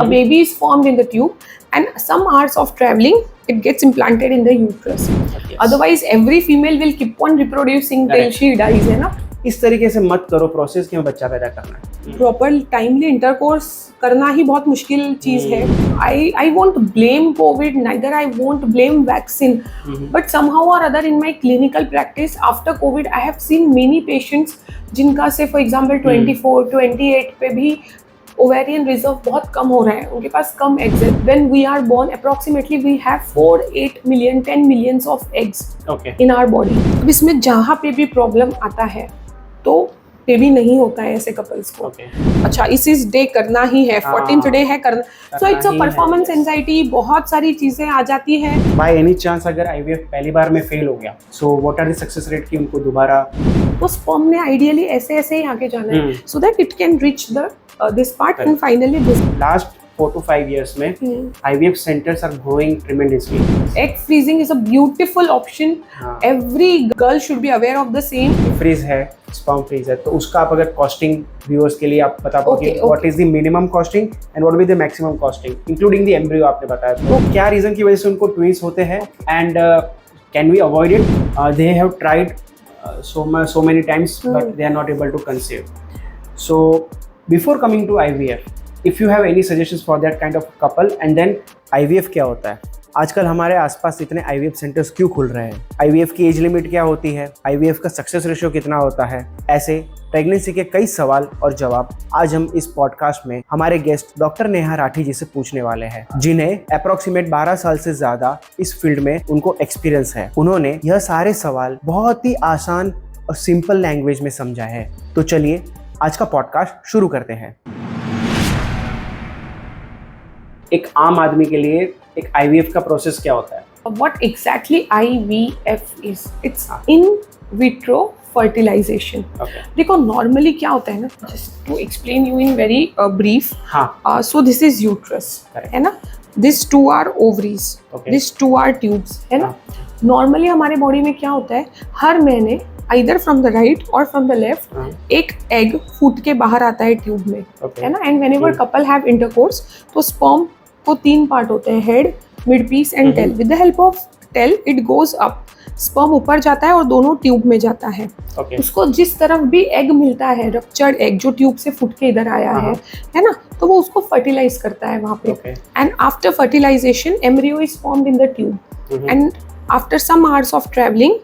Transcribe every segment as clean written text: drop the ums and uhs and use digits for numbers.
A baby is formed in the tube, and some hours of traveling, it gets implanted in the uterus. Yes. Otherwise, every female will keep on reproducing till Correct. she dies, है ना? इस तरीके से मत करो process कि हमें बच्चा पैदा करना है। प्रॉपर टाइमली इंटरकोर्स करना ही बहुत मुश्किल चीज है। I won't blame Covid, neither I won't blame vaccine, but somehow और other in my clinical practice after Covid I have seen many patients जिनका से फॉर एग्जांपल 24, 28 पे भी ओवेरियन रिजर्व बहुत कम हो रहा है, उनके पास कम एग्स है। When we are born approximately we have 4, 8 million, 10 millions of eggs in our body. अब इसमें जहाँ पे भी प्रॉब्लम आता है तो बेबी नहीं होता है ऐसे कपल्स को। अच्छा इस डे करना ही है, 14th डे है करना, so it's a performance anxiety, बहुत सारी चीजें आ जाती है। बाय एनी चांस अगर आईवीएफ पहली बार में फेल हो गया, so what are the success rate कि उनको दोबारा तो स्पर्म ने आइडियली ऐसे ऐसे ही आगे जाना है so that it can reach the this part and finally this. Last 4 to 5 years में IVF centers are growing tremendously. Egg freezing is a beautiful option. Every girl should be aware of the same. Freeze है, sperm freeze है, तो उसका आप अगर costing viewers के लिए आप बता पाओ कि what is the minimum costing and what will be the maximum costing including the embryo आपने बताया, तो क्या रीजन की वजह से उनको ट्विंस होते हैं and can we avoid it? They have tried so many times but they are not able to conceive. So before coming to IVF, if you have any suggestions for that kind of couple, and then IVF क्या होता है? आजकल हमारे आसपास इतने IVF centres क्यों खुल रहे हैं? IVF की एज लिमिट क्या होती है? IVF का सक्सेस रेशियो कितना होता है? ऐसे प्रेगनेंसी के कई सवाल और जवाब आज हम इस पॉडकास्ट में हमारे गेस्ट डॉक्टर नेहा राठी जी से पूछने वाले हैं, जिन्हें अप्रोक्सीमेट 12 साल से ज्यादा इस फील्ड में उनको एक्सपीरियंस है। उन्होंने यह सारे सवाल बहुत ही आसान और सिंपल लैंग्वेज में समझा है। तो चलिए आज का पॉडकास्ट शुरू करते हैं। एक आम आदमी के लिए एक IVF का प्रोसेस क्या होता है? What exactly IVF is? It's in vitro fertilization. देखो नॉर्मली क्या होता है ना, just to explain you in very brief. हाँ. So this is uterus, है ना? These 2 are ovaries. These 2 are tubes, है ना? नॉर्मली हमारे बॉडी में क्या होता है, हर महीने either from the right or from the left एक एग फूट के बाहर आता है ट्यूब में, है ना? And whenever couple have intercourse तो स्पर्म को 3 पार्ट होते हैं, head, mid piece and tail. With the help of tail it goes up, sperm ऊपर जाता है और दोनों ट्यूब में जाता है। उसको जिस तरफ भी एग मिलता है, रप्चर्ड एग जो ट्यूब से फूट के इधर आया है ना, तो वो उसको फर्टिलाइज करता है वहाँ पे। And after fertilization embryo is formed in the tube and after some hours of travelling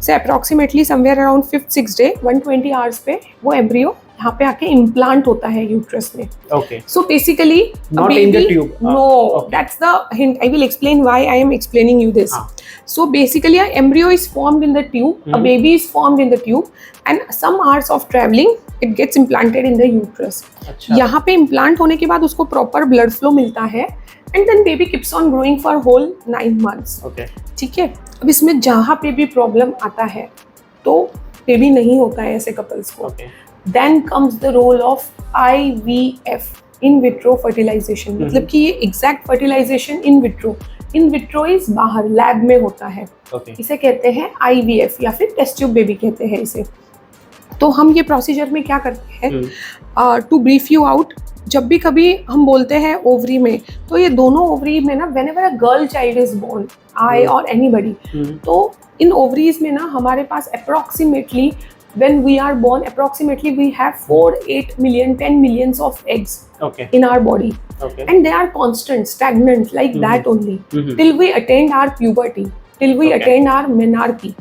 से approximately somewhere around 5th 6th day 120 hours पे वो एम्ब्रियो यहाँ पे आके इम्प्लांट होता है यूट्रस में। So basically not in the tube. No, that's the hint. I will explain why I am explaining you this. So basically a embryo is formed in the tube, a baby is formed in the tube, and some hours of traveling it gets implanted in the uterus. यहाँ पे implant होने के बाद उसको proper blood flow मिलता है and then baby keeps on growing for whole 9 months. ठीक है, अब इसमें जहाँ पे भी प्रॉब्लम आता है तो बेबी नहीं होता है ऐसे कपल्स को। Then comes the role of IVF, in vitro fertilization. मतलब कि ये exact fertilization in vitro. In vitro is बाहर लैब में होता है। इसे कहते हैं IVF या फिर टेस्ट ट्यूब बेबी कहते हैं इसे। तो हम ये प्रोसीजर में क्या करते हैं, टू ब्रीफ यू आउट, जब भी कभी हम बोलते हैं ओवरी में, तो ये दोनों ओवरी में ना whenever a girl child is born, I or anybody, तो इन ओवरीज में ना हमारे पास approximately when we are born approximately we have 4, 8 million, 10 millions of eggs in our body, and they are constant, stagnant like that only till we attain our puberty, till we attain our menarche.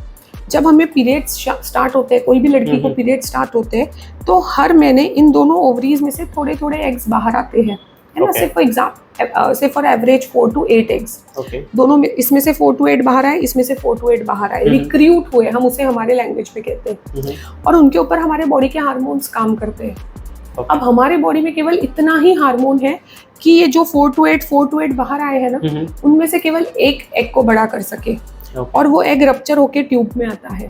जब हमें periods start होते हैं, कोई भी लड़की को period start होते हैं, तो हर महीने इन दोनों ओवरीज में से थोड़े थोड़े एग्स बाहर आते हैं, है ना? सिर्फ फॉर एग्जाम्पल से फॉर एवरेज 4 to 8 एग्स, दोनों में इसमें से 4 to 8 बाहर आए, इसमें से 4 to 8 बाहर आए, रिक्रूट हुए, हम उसे हमारे लैंग्वेज में कहते हैं, और उनके ऊपर हमारे बॉडी के हार्मोन्स काम करते हैं। अब हमारे बॉडी में केवल इतना ही हार्मोन है कि ये जो 4 to 8 बाहर आए हैं ना, उनमें से केवल एक एग को बड़ा कर सके, और वो एग रप्चर होके ट्यूब में आता है।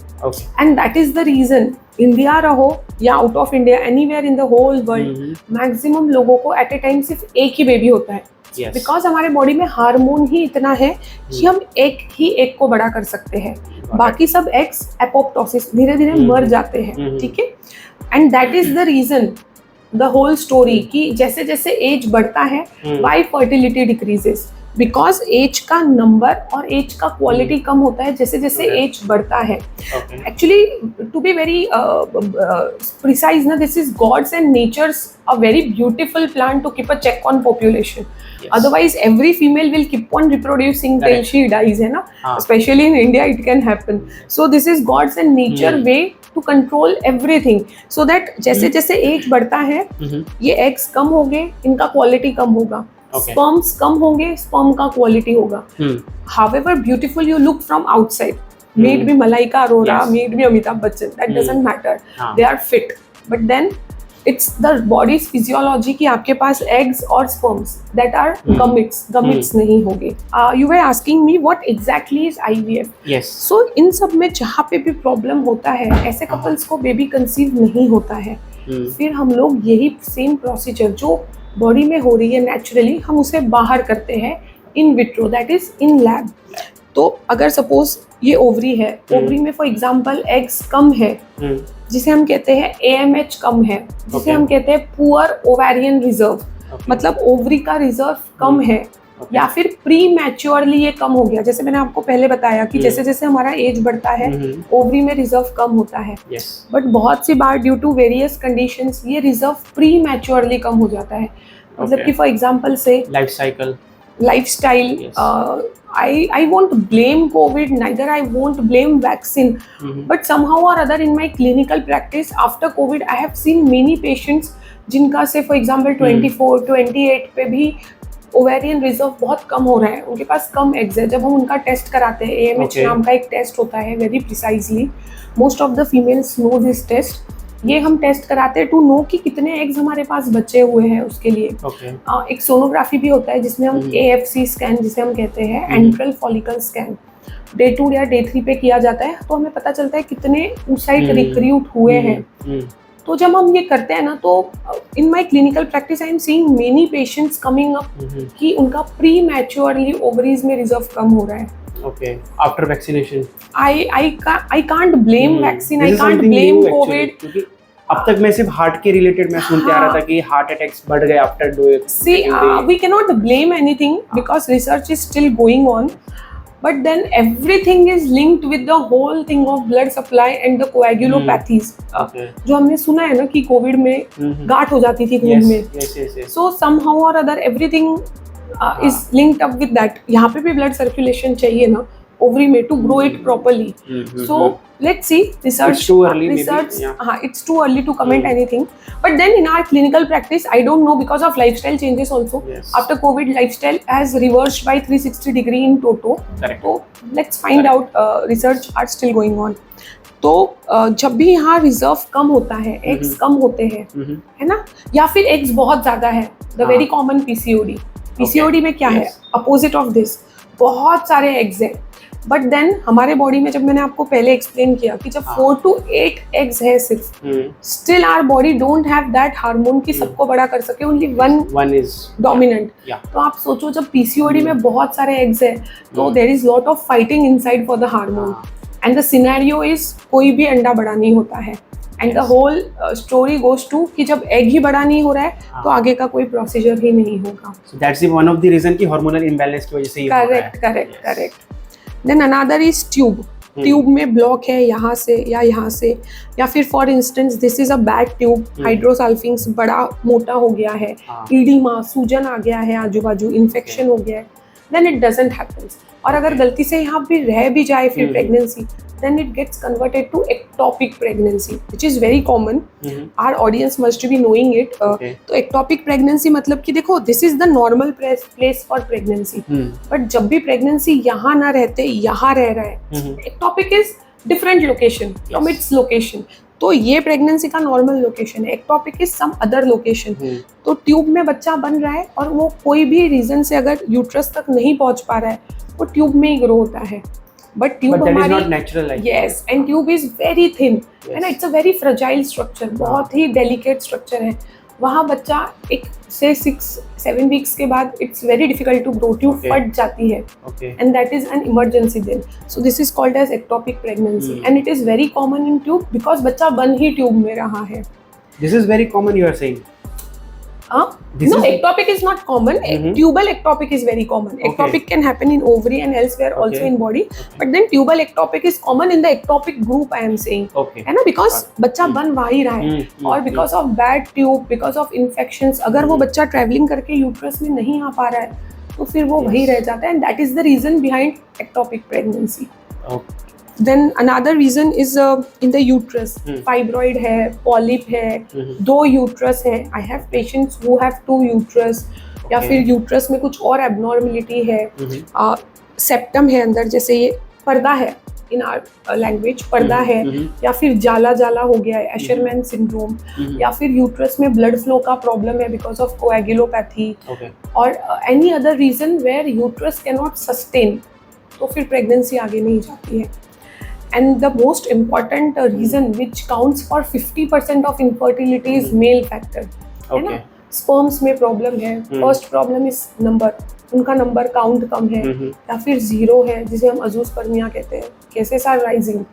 And that is the reason India रहो या out of India, anywhere in the whole world, maximum लोगों को एट ए टाइम सिर्फ एक ही बेबी होता है, बिकॉज हमारे बॉडी में हार्मोन ही इतना है कि हम एक ही एग को बड़ा कर सकते हैं, बाकी सब एग्स एपोप्टोसिस धीरे धीरे मर जाते हैं। ठीक है, and that is the reason the whole story कि जैसे जैसे एज बढ़ता है why fertility decreases, because age का नंबर और एज का क्वालिटी कम होता है जैसे जैसे एज बढ़ता है. Actually to be very precise ना, this is God's and nature's a very beautiful plan to keep a check on population. Otherwise every female will keep on reproducing till she dies, है ना. Especially in India it can happen. So this is God's and nature way to control everything, so that जैसे जैसे age बढ़ता है ये eggs कम होंगे, इनका quality कम होगा. स्पर्म्स कम होंगे, स्पर्म का क्वालिटी होगा. However beautiful you look from outside, may it be Malaika Arora, may it be Amitabh Bachchan, that doesn't matter. They are fit, but then it's the body's physiology कि आपके पास eggs और sperms that are gametes नहीं होंगे. You were asking me what exactly is IVF. Yes. So इन सब में जहाँ पे भी प्रॉब्लम होता है ऐसे कपल्स को बेबी कंसीव नहीं होता है. फिर हम लोग यही सेम प्रोसीजर जो बॉडी में हो रही है नेचुरली, हम उसे बाहर करते हैं in vitro, that is in lab. तो अगर सपोज ये ओवरी है, ओवरी में फॉर एग्जांपल एग्स कम है, जिसे हम कहते हैं AMH कम है, जिसे हम कहते हैं पुअर ओवेरियन रिजर्व, मतलब ओवरी का रिजर्व कम है, या फिर प्री मैच्योरली ये कम हो गया. जैसे मैंने आपको पहले बताया कि जैसे जैसे हमारा एज बढ़ता है ओवरी में रिजर्व कम होता है. बट बहुत सी बार ड्यू टू वेरियस कंडीशंस ये रिजर्व प्री मैच्योरली कम हो जाता है. मतलब कि फॉर एग्जांपल से lifestyle, I won't blame COVID, neither I won't blame vaccine, but somehow or other in my clinical practice after COVID I have seen many patients जिनका से for example 24, 28 पे भी ओवेरियन रिजर्व बहुत कम हो रहा है, उनके पास कम एग्स है. जब हम उनका टेस्ट कराते हैं, AMH नाम का एक टेस्ट होता है, very precisely most of the females know this test. ये हम टेस्ट कराते हैं टू नो कि कितने एग्स हमारे पास बचे हुए हैं. उसके लिए एक सोनोग्राफी भी होता है जिसमें हम AFC स्कैन जिसे हम कहते हैं, एंट्रल फॉलिकल स्कैन, Day 2 या Day 3 पे किया जाता है. तो हमें पता चलता है कितने oocyte रिक्रूट हुए हैं. तो जब हम ये करते हैं ना, तो इन my clinical practice I am seeing many patients coming up कि उनका प्री मैच्योरली ओवरीज में रिजर्व कम हो रहा है. Okay, after vaccination. I can't blame vaccine. I can't blame COVID. क्योंकि अब तक मैं सिर्फ हार्ट के रिलेटेड मैं सुनते आ रहा था कि हार्ट अटैक्स बढ़ गए after doing. See, we cannot blame anything because research is still going on. But then everything is linked with the whole thing of blood supply and the coagulopathies. जो हमने सुना है ना कि कोविड में गांठ हो जाती थी खून में. So somehow or other everything is linked up with that. यहाँ पे भी blood circulation चाहिए ना ovary में to grow it properly. So let's see. Research. It's too early. Research. Maybe, yeah. It's too early to comment anything. But then in our clinical practice, I don't know because of lifestyle changes also. Yes. After COVID, lifestyle has reversed by 360 degree in toto. Correct. So let's find out. Research are still going on. तो जब भी यहाँ reserve कम होता है, eggs कम होते हैं, है ना, या फिर एग्स बहुत ज्यादा है, द वेरी कॉमन PCOD में क्या है, अपोजिट ऑफ दिस, बहुत सारे एग्स हैं. बट देन हमारे बॉडी में, जब मैंने आपको पहले एक्सप्लेन किया कि जब 4 to 8 एग्स है सिर्फ, still our body don't have that hormone कि सबको बड़ा कर सके, ओनली वन इज डोमिनेंट. तो आप सोचो जब PCOD में बहुत सारे एग्स है तो there is lot of fighting inside for the hormone, and the scenario is कोई भी अंडा बड़ा नहीं होता है. And the whole story goes to कि जब एग ही बड़ा नहीं हो रहा है तो आगे का कोई प्रोसीजर ही नहीं होगा. That's the one of the reason कि हार्मोनल इम्बैलेंस की वजह से ये हो रहा है. Correct. Then another is tube में ब्लॉक है यहाँ से, या फिर for instance this is a bad tube, hydrosalpinx बड़ा मोटा हो गया है, ईडिमा सूजन आ गया है, आजू बाजू इन्फेक्शन हो गया है, देन इट डजंट हैपन्स. और अगर गलती से यहाँ भी रह भी जाए फिर pregnancy, then it gets converted to ectopic pregnancy, which is very common. Our audience must be knowing it. तो ectopic pregnancy मतलब कि देखो, this is the normal place for pregnancy. But जब भी pregnancy यहाँ ना रहते यहाँ रह रहा है, ectopic is different location from its location. तो ये प्रेगनेंसी का नॉर्मल लोकेशन है, ectopic is some other location. तो ट्यूब में बच्चा बन रहा है और वो कोई भी रीजन से अगर यूट्रस तक नहीं पहुंच पा रहा है, वो ट्यूब में ही ग्रो होता है. बट ट्यूब हमारी, yes, and tube is very thin and it's a very fragile structure, बहुत ही डेलिकेट स्ट्रक्चर है. वहाँ बच्चा एक से 6-7 वीक्स के बाद it's very difficult to grow, tube फट जाती है, and that is an emergency then. So this is called as ectopic pregnancy and it is very common in tube because बच्चा बन ही ट्यूब में रहा है. This is very common, you are saying. This No, is- ectopic is not common. Tubal ectopic is very common. Ectopic can happen in ovary and elsewhere also in body. But then tubal ectopic is common in the ectopic group, I am saying. Okay. है ना, because बच्चा बन वहा ही रहा है और because of bad tube, because of infections, अगर वो बच्चा ट्रैवलिंग करके यूट्रस में नहीं आ पा रहा है तो फिर वो वही रह जाता है, and that is the reason behind ectopic pregnancy. Okay. Then another reason is in the uterus. Fibroid है, polyp है, 2 uterus है. I have patients who have 2 uterus. या फिर यूट्रस में कुछ और एबनॉर्मलिटी है, सेप्टम है अंदर, जैसे ये पर्दा है इन आवर लैंग्वेज, पर्दा है, या फिर जाला जाला हो गया है, एशरमैन सिंड्रोम, या फिर यूट्रस में ब्लड फ्लो का प्रॉब्लम है बिकॉज ऑफ कोएगुलोपैथी, और any other reason where uterus can not sustain, तो फिर प्रेगनेंसी आगे नहीं जाती है. And the most important reason which counts for 50% of infertility is male factor. है ना? Sperms में प्रॉब्लम है. First problem is number. उनका नंबर काउंट कम है, या फिर 0 है जिसे हम अजूस्पर्मिया कहते हैं. Cases are rising.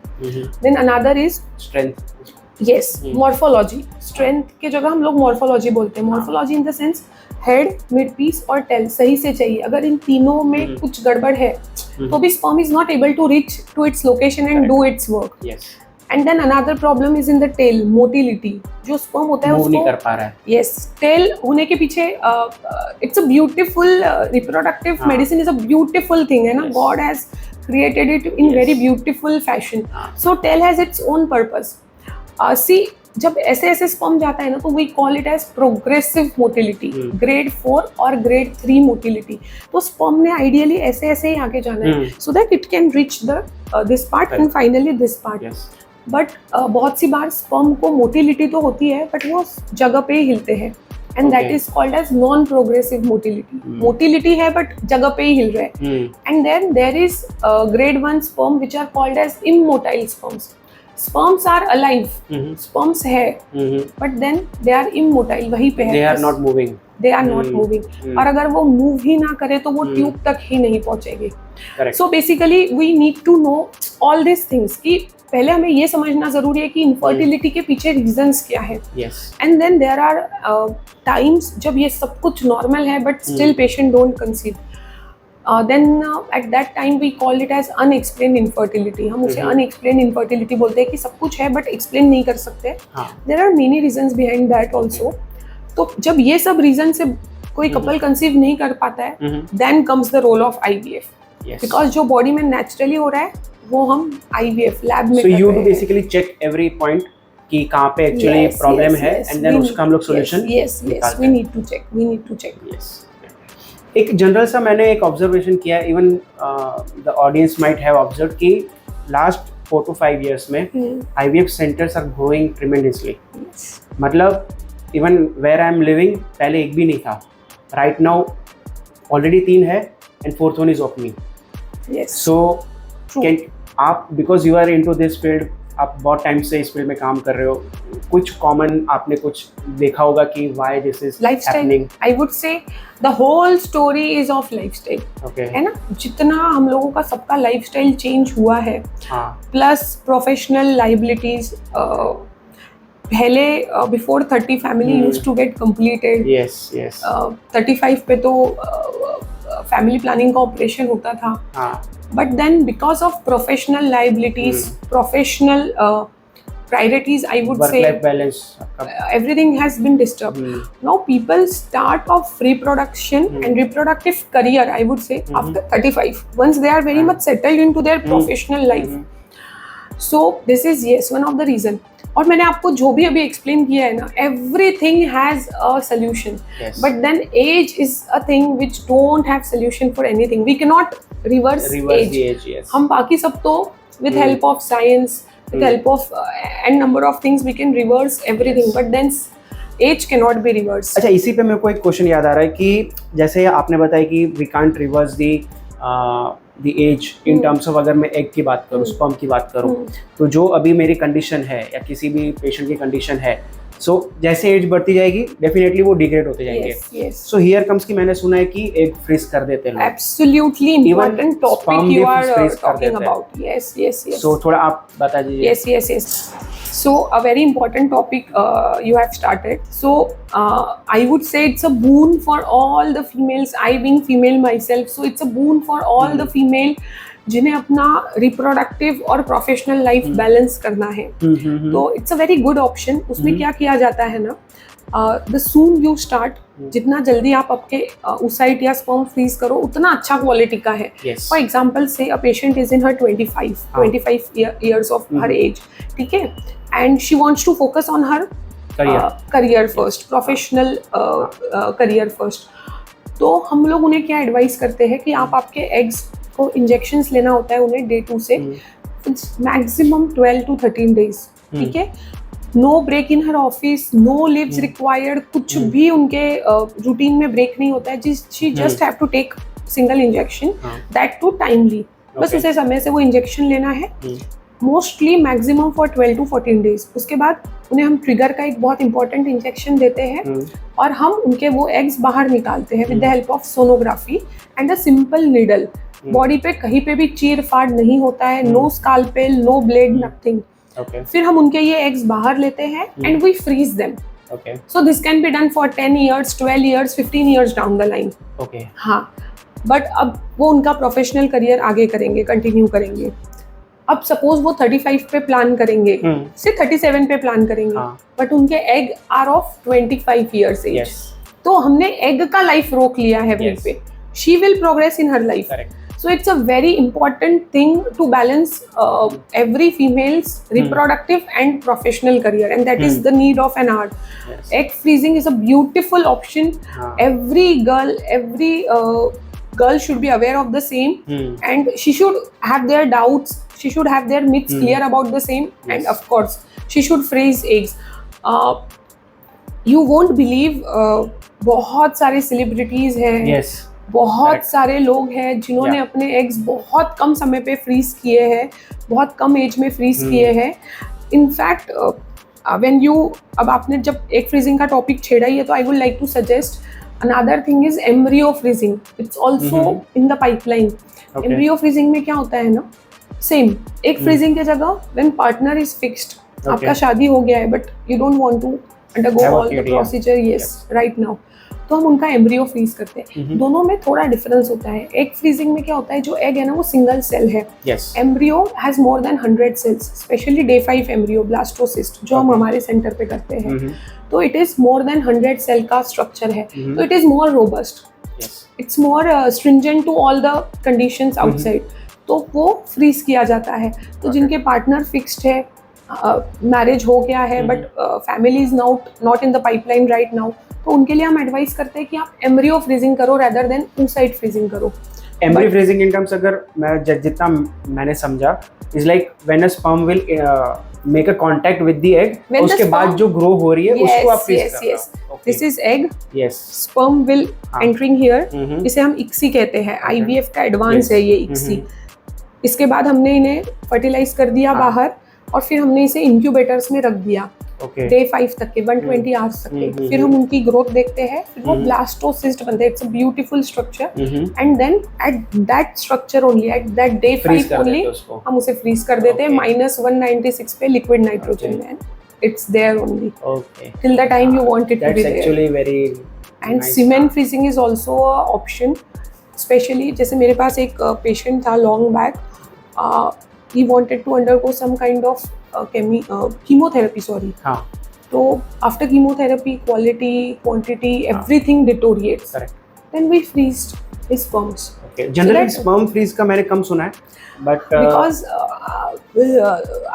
Then another is strength. Yes, morphology. Strength के जगह हम लोग morphology बोलते हैं. Morphology in the sense head, mid piece और tail सही से चाहिए. अगर इन तीनों में कुछ गड़बड़ है तो भी sperm is not able to reach to its location and do its work. Yes. And then another problem is in the tail, motility. जो sperm होता है Move उसको नहीं कर पा रहा है. Yes, tail होने के पीछे it's a beautiful reproductive medicine is a beautiful thing है ना. God has created it in very beautiful fashion. So tail has its own purpose. See, जब ऐसे ऐसे स्पर्म जाता है ना तो we call it as progressive motility, grade 4 और ग्रेड 3 मोटिलिटी. तो स्पर्म ने आइडियली ऐसे ऐसे ही आगे जाना है so that it can reach the this part and finally this part. But बहुत सी बार स्पर्म को मोटिलिटी तो होती है बट वो जगह पे ही हिलते हैं, and that is called as non progressive motility. Motility है बट जगह पे ही हिल रहे हैं. And then there is grade 1 sperm which are called as immotile sperms. Sperms are alive, sperms है, but then they are immotile, वहीं पे है. They are not moving. They are not moving. और अगर वो मूव ही ना करे तो वो ट्यूब तक ही नहीं पहुंचेगी. So basically we need to know all these things कि पहले हमें ये समझना जरूरी है कि इनफर्टिलिटी के पीछे रीजंस क्या है. And then there are times जब ये सब कुछ नॉर्मल है but still patient don't conceive. Then at that time we call it as unexplained infertility. हम उसे unexplained infertility बोलते हैं कि सब कुछ है but explain नहीं कर सकते. There are many reasons behind that also. तो जब ये सब reason से कोई couple conceive नहीं कर पाता है, then comes the role of IVF. Because जो body में naturally हो रहा है वो हम IVF lab में कर रहे हैं. So you do basically check every point कि कहाँ पे actually problem है, and then उसका हम लोग solution. Yes, we need to check. Yes. एक जनरल सा मैंने एक ऑब्जर्वेशन किया, even the audience might have observe कि लास्ट 4 to 5 years में IVF centres are growing tremendously. मतलब even where I am living पहले एक भी नहीं था, राइट नाउ ऑलरेडी 3 है and 4th one is opening. So can आप, because you are into this field, आप बहुत टाइम से इस फील्ड में काम कर रहे हो, कुछ कॉमन आपने कुछ देखा होगा कि why this is happening? I would say the whole story is of lifestyle. है ना, जितना हम लोगों का सबका लाइफस्टाइल चेंज हुआ है, प्लस प्रोफेशनल लाइबिलिटीज. पहले before 30 family used to get completed. 35 पे तो फैमिली प्लानिंग का ऑपरेशन होता था. But then because of professional liabilities, professional priorities, I would say work-life balance, everything has been disturbed. Now people start off reproduction and reproductive career, I would say, after 35, once they are very much settled into their professional life. So this is one of the reason. और मैंने आपको जो भी अभी explain किया है ना, everything has a solution. But then age is a thing which don't have solution for anything. We cannot reverse age. हम बाकी सब तो with help of science, with help of n number of things we can reverse everything. But then age cannot be reversed. अच्छा, इसी पे मेरे को एक क्वेश्चन याद आ रहा है कि जैसे आपने बताया कि we can't reverse the age in terms of, अगर मैं एग की बात करूँ, स्पर्म की बात करूँ, तो जो अभी मेरी कंडीशन है या किसी भी पेशेंट की कंडीशन है, सो जैसे एज बढ़ती जाएगी डेफिनेटली वो डिग्रेड होते जाएंगे. सो हियर कम्स कि मैंने सुना है कि एग फ्रीज कर देते हैं लोग. Absolutely important topic you are talking about. Yes. So थोड़ा आप बता दीजिए. Yes. So a very important topic you have started. So I would say it's a boon for all the females. I being female myself, so it's a boon for all the female जिन्हें अपना reproductive और professional life balance करना है. तो it's a very good option. उसमें क्या किया जाता है ना, द सून यू स्टार्ट, जितना जल्दी आप आपके oocyte या स्पर्म फ्रीज करो उतना अच्छा क्वालिटी का है. For example say a patient is in her 25 years of her age, ठीक है, and she wants to focus on her career first, professional career first. तो हम लोग उन्हें क्या एडवाइस करते हैं कि आप आपके एग्स को इंजेक्शंस लेना होता है उन्हें डे 2 से मैक्सिमम 12 to 13 days, ठीक है. No break in her office, no leaves required, कुछ भी उनके रूटीन में ब्रेक नहीं होता है. She just have to take single injection, that too timely. बस उसे समय से वो इंजेक्शन लेना है, mostly maximum for 12 to 14 days. उसके बाद उन्हें हम ट्रिगर का एक बहुत इंपॉर्टेंट इंजेक्शन देते हैं और हम उनके वो एग्स बाहर निकालते हैं with the help of sonography and a simple needle. Body पे कहीं पे भी चीर फाड़ नहीं होता है, नो स्काल्पेल, नो ब्लेड, नथिंग. फिर हम उनके ये एग्स बाहर लेते हैं and V fridge them. So this can be done for 10 years, 12 years, 15 years down the line. हाँ, बट अब वो उनका प्रोफेशनल करियर आगे करेंगे, कंटिन्यू करेंगे. अब सपोज वो 35 पे प्लान करेंगे, से 37 पे प्लान करेंगे, बट उनके egg are of 25 years age. तो हमने एग का लाइफ रोक लिया है वहीं पे. She will progress in her life. So it's a very important thing to balance every female's reproductive and professional career, and that is the need of an art. Egg freezing is a beautiful option. Every girl should be aware of the same, and she should have their doubts. She should have their myths clear about the same, and of course, she should freeze eggs. You won't believe, बहुत सारे celebrities हैं. बहुत सारे लोग हैं जिन्होंने अपने eggs बहुत कम समय पे फ्रीज किए हैं, बहुत कम एज में फ्रीज किए हैं. इनफैक्ट व्हेन यू, अब आपने जब एग फ्रीजिंग का टॉपिक छेड़ा ही है, तो I would like to suggest another thing is embryo freezing. It's also in the pipeline. Embryo freezing में क्या होता है ना, सेम एग फ्रीजिंग की जगह व्हेन पार्टनर इज फिक्स्ड, आपका शादी हो गया है but you don't want to undergo all the procedure right now, तो हम उनका एम्ब्रियो फ्रीज करते हैं. दोनों में थोड़ा डिफरेंस होता है. एग फ्रीजिंग में क्या होता है, जो एग है ना वो सिंगल सेल है. Embryo has more than 100 cells, specially day 5 embryo blastocyst जो हम हमारे सेंटर पे करते हैं. तो it is more than 100 cell का स्ट्रक्चर है. तो it is more robust, it's more stringent to all the conditions outside. तो वो फ्रीज किया जाता है. तो जिनके पार्टनर फिक्स्ड है, मैरिज हो गया है, but family is not in the pipeline right now, तो उनके लिए हम एडवाइस करते हैं कि आप एम्ब्रियो फ्रीजिंग करो रेदर देन oocyte फ्रीजिंग करो. एम्ब्रियो फ्रीजिंग इन टर्म्स, अगर मैं जितना मैंने समझा, is like when a sperm will make a contact with the egg, उसके बाद जो ग्रो हो रही है उसको आप फ्रीज कर रहे हो. This is egg, sperm will entering here. इसे हम इक्सी कहते हैं. IVF का एडवांस है ये इक्सी. इसके बाद हमने इन्हें फर्टिलाइज कर दिया बाहर, और फिर हमने इसे इंक्यूबेटर्स में रख दिया डे 5 तक के, 120 hours तक के. फिर हम उनकी ग्रोथ देखते हैं, फिर वो ब्लास्टोसिस्ट बनते हैं. It's a beautiful structure, and then at that structure only, at that day 5 only हम उसे फ्रीज कर देते हैं -196 पे लिक्विड नाइट्रोजन में. It's there only till the time you want it to be there. Actually very and semen freezing is also a option. Specially जैसे मेरे पास एक पेशेंट था long back, he wanted to undergo some kind of chemotherapy, so after chemotherapy, quality, quantity, everything deteriorates. Then we freezed his sperms. Generally sperm freeze का मैंने कम सुना है, but because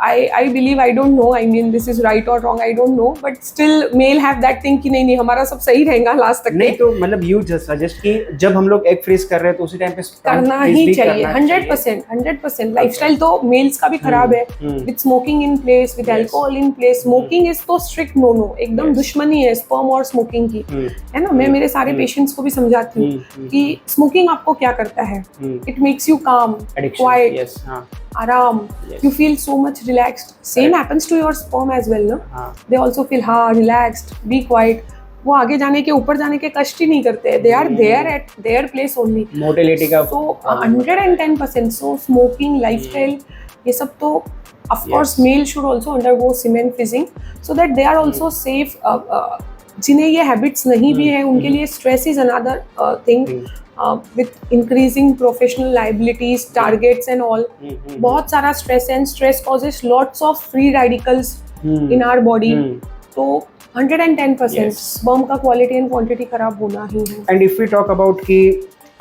I believe, I don't know, I mean this is right or wrong, I don't know, but still male have that thing कि नहीं हमारा सब सही रहेगा लास्ट तक. नहीं, तो मतलब you just suggest कि जब हम लोग एग फ्रीज कर रहे हैं तो उसी टाइम पे करना ही चाहिए. 100%. लाइफस्टाइल तो मेल्स का भी खराब है, with smoking in place, with alcohol in place. Smoking is तो स्ट्रिक्ट नो, एकदम दुश्मनी है स्पर्म और स्मोकिंग की, है ना. मैं मेरे सारे पेशेंट्स को भी समझाती हूँ कि स्मोकिंग आपको क्या करता है. इट मेक्स यू काम, क्वाइट, आराम. You feel so much relaxed. Same happens to your sperm as well, no? They also feel relaxed, be quiet. वो आगे जाने के, ऊपर जाने के कष्ट ही नहीं करते. They are there at their place only. Motility का so 110%. So smoking, lifestyle, ये सब तो Of course, male should also undergo semen freezing so that they are also safe. जिन्हें ये हैबिट्स नहीं भी है उनके लिए stress is another thing with increasing professional liabilities, targets and all. बहुत सारा stress and stress causes lots of free radicals in our body. तो 110% sperm का quality and quantity खराब होना ही है. And if we talk about कि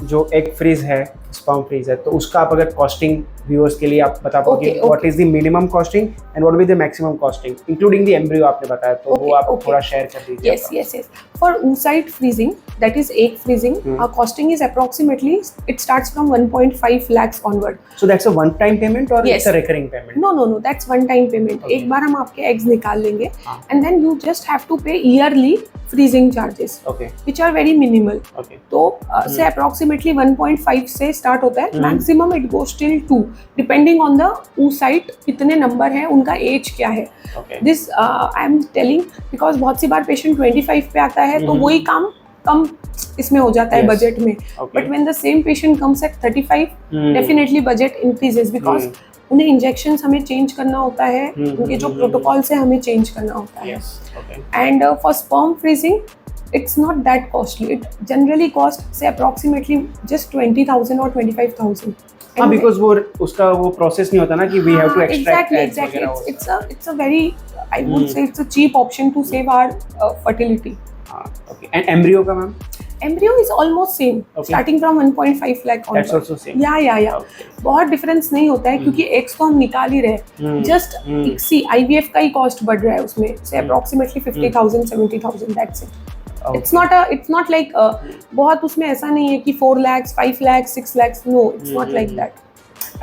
जो egg freeze है, sperm freeze है, तो उसका आप अगर costing viewers के लिए आप बता पाओ कि what is the minimum costing and what will be the maximum costing, including the embryo आपने बताया, तो वो आप थोड़ा share कर दीजिए. Yes. For oocyte freezing, that is egg freezing, our costing is approximately, it starts from 1.5 lakhs onward. So that's a one-time payment or it's a recurring payment? No, that's one-time payment. एक बार हम आपके eggs निकाल लेंगे, and then you just have to pay yearly freezing charges, which are very minimal. तो से approximately 1.5 से start होता है, maximum it goes till 2, depending on the oocyte कितने नंबर है, उनका एज क्या है. This I am telling because बहुत सी बार पेशेंट 25 पे आता है तो वही काम कम इसमें हो जाता है बजट में. But when the same patient comes at 35, definitely budget increases because उन्हें इंजेक्शंस हमें चेंज करना होता है, उनके जो प्रोटोकॉल्स है हमें चेंज करना होता है. And for sperm freezing it's not that costly. It generally costs say approximately just 20,000 or 25,000. because वो उसका वो process नहीं होता ना कि we have to extract exactly. It's a very, I would say it's a cheap option to save our fertility. Okay. And embryo का ma'am? Embryo is almost same, starting from 1.5 lakh onward. That's also same. Yeah. बहुत difference नहीं होता है क्योंकि eggs तो हम निकाल ही रहे. Just see IVF का ही cost बढ़ रहा है उसमें, say approximately 50,000, 70,000. That's it. It's not like बहुत उसमें ऐसा नहीं है कि 4 lakhs, 5 lakhs, 6 lakhs. No, it's not like that.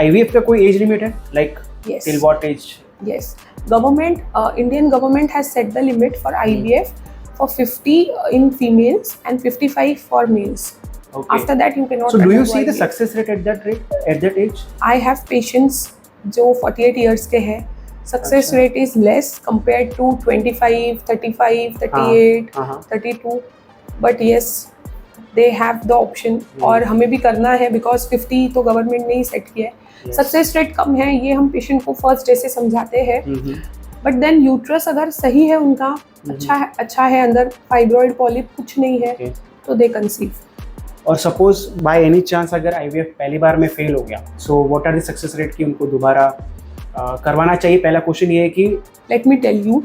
IVF का कोई age limit है? Like till what age? Yes. Indian government has set the limit for IVF for 50 in females and 55 for males. After that you cannot. So do you see the success rate at that age? I have patients जो 48 years के हैं. Success rate is less compared to 25, 35, 38, 32. But yes, they have the option. और हमें भी करना है because 50 तो government ने ही सेट किया है. सक्सेस रेट कम है, ये हम पेशेंट को फर्स्ट डे से समझाते हैं. बट देन यूट्रस अगर सही है उनका, अच्छा है, अंदर फाइब्रॉइड पॉलिप कुछ नहीं है, तो दे कंसीव. और सपोज बाय एनी चांस अगर आईवीएफ पहली बार में फेल हो गया, so what are the success rate कि उनको दोबारा करवाना चाहिए? पहला क्वेश्चन ये है कि लेट मी टेल यू,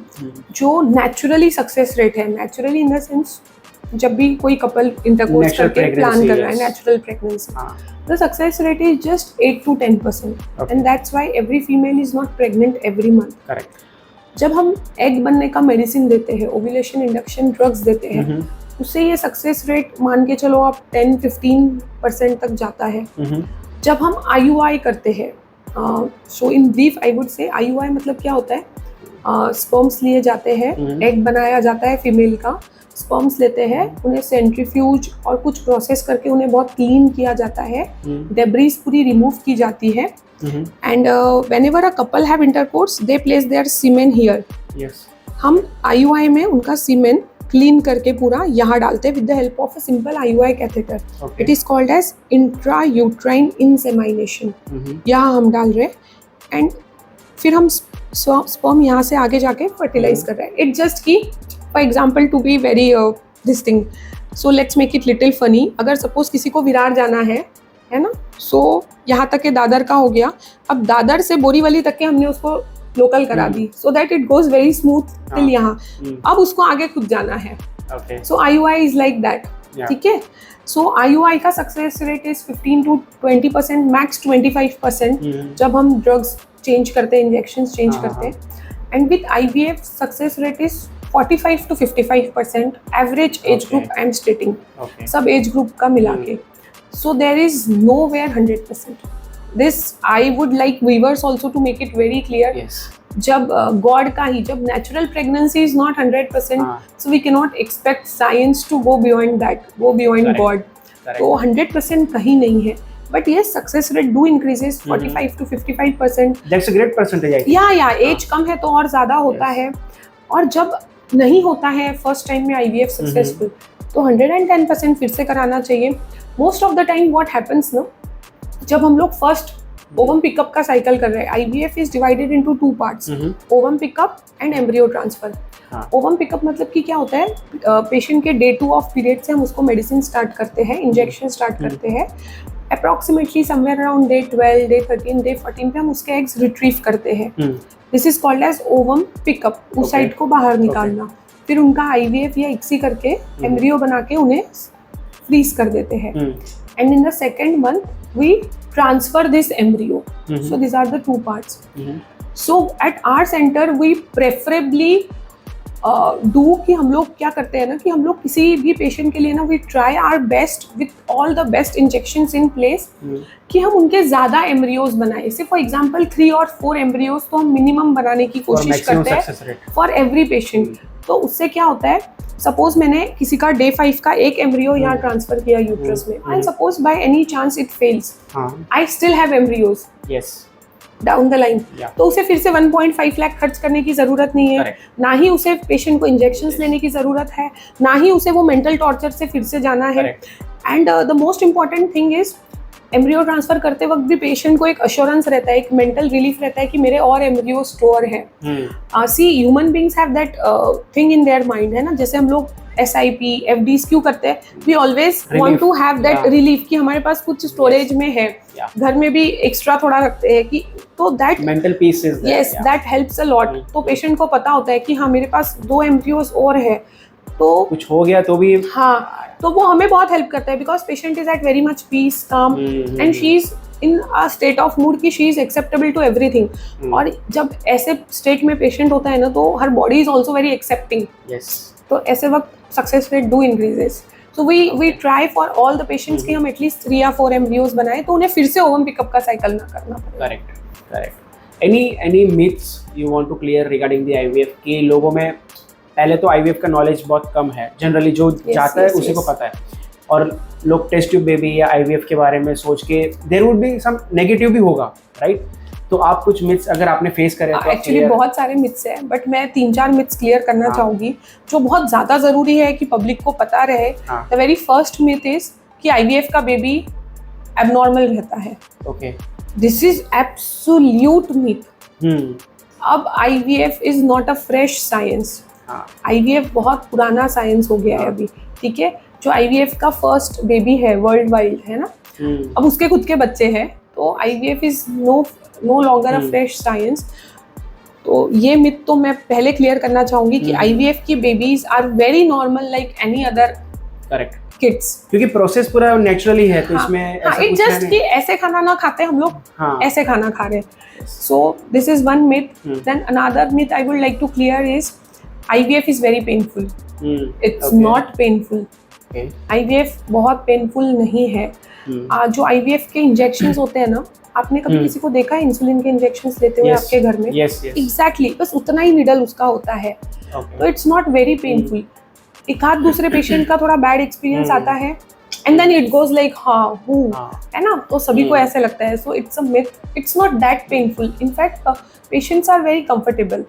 जो नेचुरली सक्सेस रेट है, नेचुरली इन द सेंस जब भी कोई कपल इंटरकोर्स करके प्लान कर रहा है, natural pregnancy, the success rate is just 8 to 10%. And that's why every female is not pregnant every month. Correct. जब हम एग बनने का मेडिसिन देते हैं, ओव्यूलेशन इंडक्शन ड्रग्स देते हैं, उससे ये सक्सेस रेट मान के चलो आप 10-15% तक जाता है. जब हम IUI करते हैं, so in brief I would say IUI मतलब क्या होता है, स्पर्म्स लिए जाते हैं, एग बनाया जाता है फीमेल का, स्पर्म्स लेते हैं, उन्हें सेंट्रीफ्यूज और कुछ प्रोसेस करके उन्हें बहुत क्लीन किया जाता है, डेब्रीज पूरी रिमूव की जाती है, and whenever a couple have intercourse they place their semen here. हम IUI में उनका सीमेन क्लीन करके पूरा यहाँ डालते हैं with the help of a simple IUI catheter. It is called as intrauterine insemination. यहाँ हम डाल रहे हैं एंड फिर हम स्पर्म यहाँ से आगे जाके फर्टिलाइज कर रहे हैं. इट जस्ट की for example to be very this thing, so let's make it little funny. अगर suppose किसी को विरार जाना है ना, so यहाँ तक के दादर का हो गया, अब दादर से बोरीवली तक के हमने उसको लोकल करा दी, so that it goes very smooth till यहाँ. अब उसको आगे खुद जाना है, so IUI is like that. ठीक है, so IUI का success rate is 15 to 20%, max 25% जब हम ड्रग्स चेंज करते हैं, इंजेक्शंस चेंज करते हैं. And with IVF success rate is 45 to 55%, average age group I am stating, सब एज ग्रुप का मिला के. So there is no where 100%. This I would like viewers also to make it very clear. जब God का ही, जब natural pregnancy is not 100%, so we can not expect science to go beyond that, go beyond God. तो 100% कहीं नहीं है. But yes, success rate do increases 45 to 55%. That's a great percentage. Yeah, age कम है तो और ज़्यादा होता है. और जब नहीं होता है फर्स्ट टाइम में IVF सक्सेसफुल, तो 110% फिर से कराना चाहिए. Most of the time what happens ना, जब हम लोग फर्स्ट ओवम पिकअप का साइकिल कर रहे हैं. IVF is divided into 2 parts, ovum pickup and embryo transfer. Ovum pickup मतलब कि क्या होता है, पेशेंट के डे 2 ऑफ पीरियड से हम उसको मेडिसिन स्टार्ट करते हैं, इंजेक्शन स्टार्ट करते हैं. Approximately somewhere around day 12, day 13, day 14 पे हम उसके एग्स रिट्रीव करते हैं. This is called as ovum pickup, उस साइड को बाहर निकालना. फिर उनका IVF या ICSI करके एम्ब्रियो बना के उन्हें फ्रीज कर देते हैं. And in the second month we transfer this embryo. So this are the 2 parts. So at our centre we preferably do कि हम लोग क्या करते हैं ना कि हम लोग किसी भी पेशेंट के लिए ना we try our best with all the best injections in place कि हम उनके ज़्यादा एम्ब्रियोज बनाए. जैसे फॉर एग्जांपल 3 और 4 एम्ब्रियोज तो हम मिनिमम बनाने की कोशिश करते हैं फॉर एवरी पेशेंट. तो उससे क्या होता है, सपोज मैंने किसी का डे 5 का एक एम्ब्रियो यहाँ ट्रांसफर किया यूट्रस में, and suppose by any chance it fails, I still have embryos down the line. तो उसे फिर से 1.5 लाख खर्च करने की जरूरत नहीं है. ना ही उसे पेशेंट को इंजेक्शंस लेने की जरूरत है, ना ही उसे वो मेंटल टॉर्चर से फिर से जाना है. And the most important thing is embryo transfer करते वक्त भी पेशेंट को एक अश्योरेंस रहता है, एक मेंटल रिलीफ रहता है कि मेरे और एम्ब्रियो स्टोर है. See human beings have that thing in their mind, है ना. जैसे हम लोग SIP FDs क्यों करते हैं, we always want to have that relief कि हमारे पास कुछ स्टोरेज में है. घर में भी एक्स्ट्रा थोड़ा रखते हैं कि तो that mental peace is there. Yes, that helps a lot. तो पेशेंट को पता होता है कि हाँ मेरे पास 2 एम्ब्रियोज और है, तो कुछ हो गया तो भी हाँ, तो वो हमें बहुत हेल्प करता है because patient is at very much peace, calm, and she is in a state of mood कि she is acceptable to everything. और जब ऐसे स्टेट में पेशेंट होता है ना तो हर body is also very accepting. तो ऐसे वक्त success rate do increases. So we try for all the patients कि हम एटलीस्ट 3 या 4 एम्ब्रियोज बनाए तो उन्हें फिर से ओवम पिकअप का साइकिल ना करना पड़े. Correct. Any myths you want to clear regarding the IVF कि लोगों में पहले तो IVF का नॉलेज बहुत कम है, जनरली जो जाता है उसी को पता है, और लोग टेस्ट ट्यूब बेबी या IVF के बारे में सोच के there would be some negative भी होगा, राइट? तो आप कुछ मिथ्स अगर आपने फेस करे तो एक्चुअली बहुत सारे मिथ्स हैं, बट मैं 3-4 मिथ्स क्लियर करना चाहूँगी जो बहुत ज़्यादा ज़रूरी है कि पब्लिक को पता रहे. The very first myth is कि IVF का बेबी एबनॉर्मल रहता है. Okay, this is absolute myth. अब IVF is not a fresh science. IVF बहुत पुराना साइंस हो गया है अभी, ठीक है. जो IVF का फर्स्ट बेबी है वर्ल्ड वाइड, है ना, अब उसके खुद के बच्चे हैं, तो IVF is no longer a fresh science. तो ये मिथ तो मैं पहले क्लियर करना चाहूंगी कि IVF की babies are very normal like any other kids, क्योंकि प्रोसेस पूरा नेचुरली है. तो इसमें इट जस्ट कि ऐसे खाना ना खाते हम लोग, ऐसे खाना खा रहे हैं. So this is one myth. Then another myth I would like to clear is IVF is very painful. It's not painful. IVF बहुत पेनफुल नहीं है. जो IVF के इंजेक्शंस होते हैं ना, आपने कभी किसी को देखा है इंसुलिन के इंजेक्शंस लेते हुए आपके घर में? Exactly, बस उतना ही नीडल उसका होता है. तो इट्स नॉट वेरी पेनफुल. एक आध दूसरे पेशेंट का थोड़ा बैड एक्सपीरियंस आता है and then it goes like है ना, तो सभी को ऐसे लगता है. So it's a myth. It's not that painful. In fact patients are very comfortable.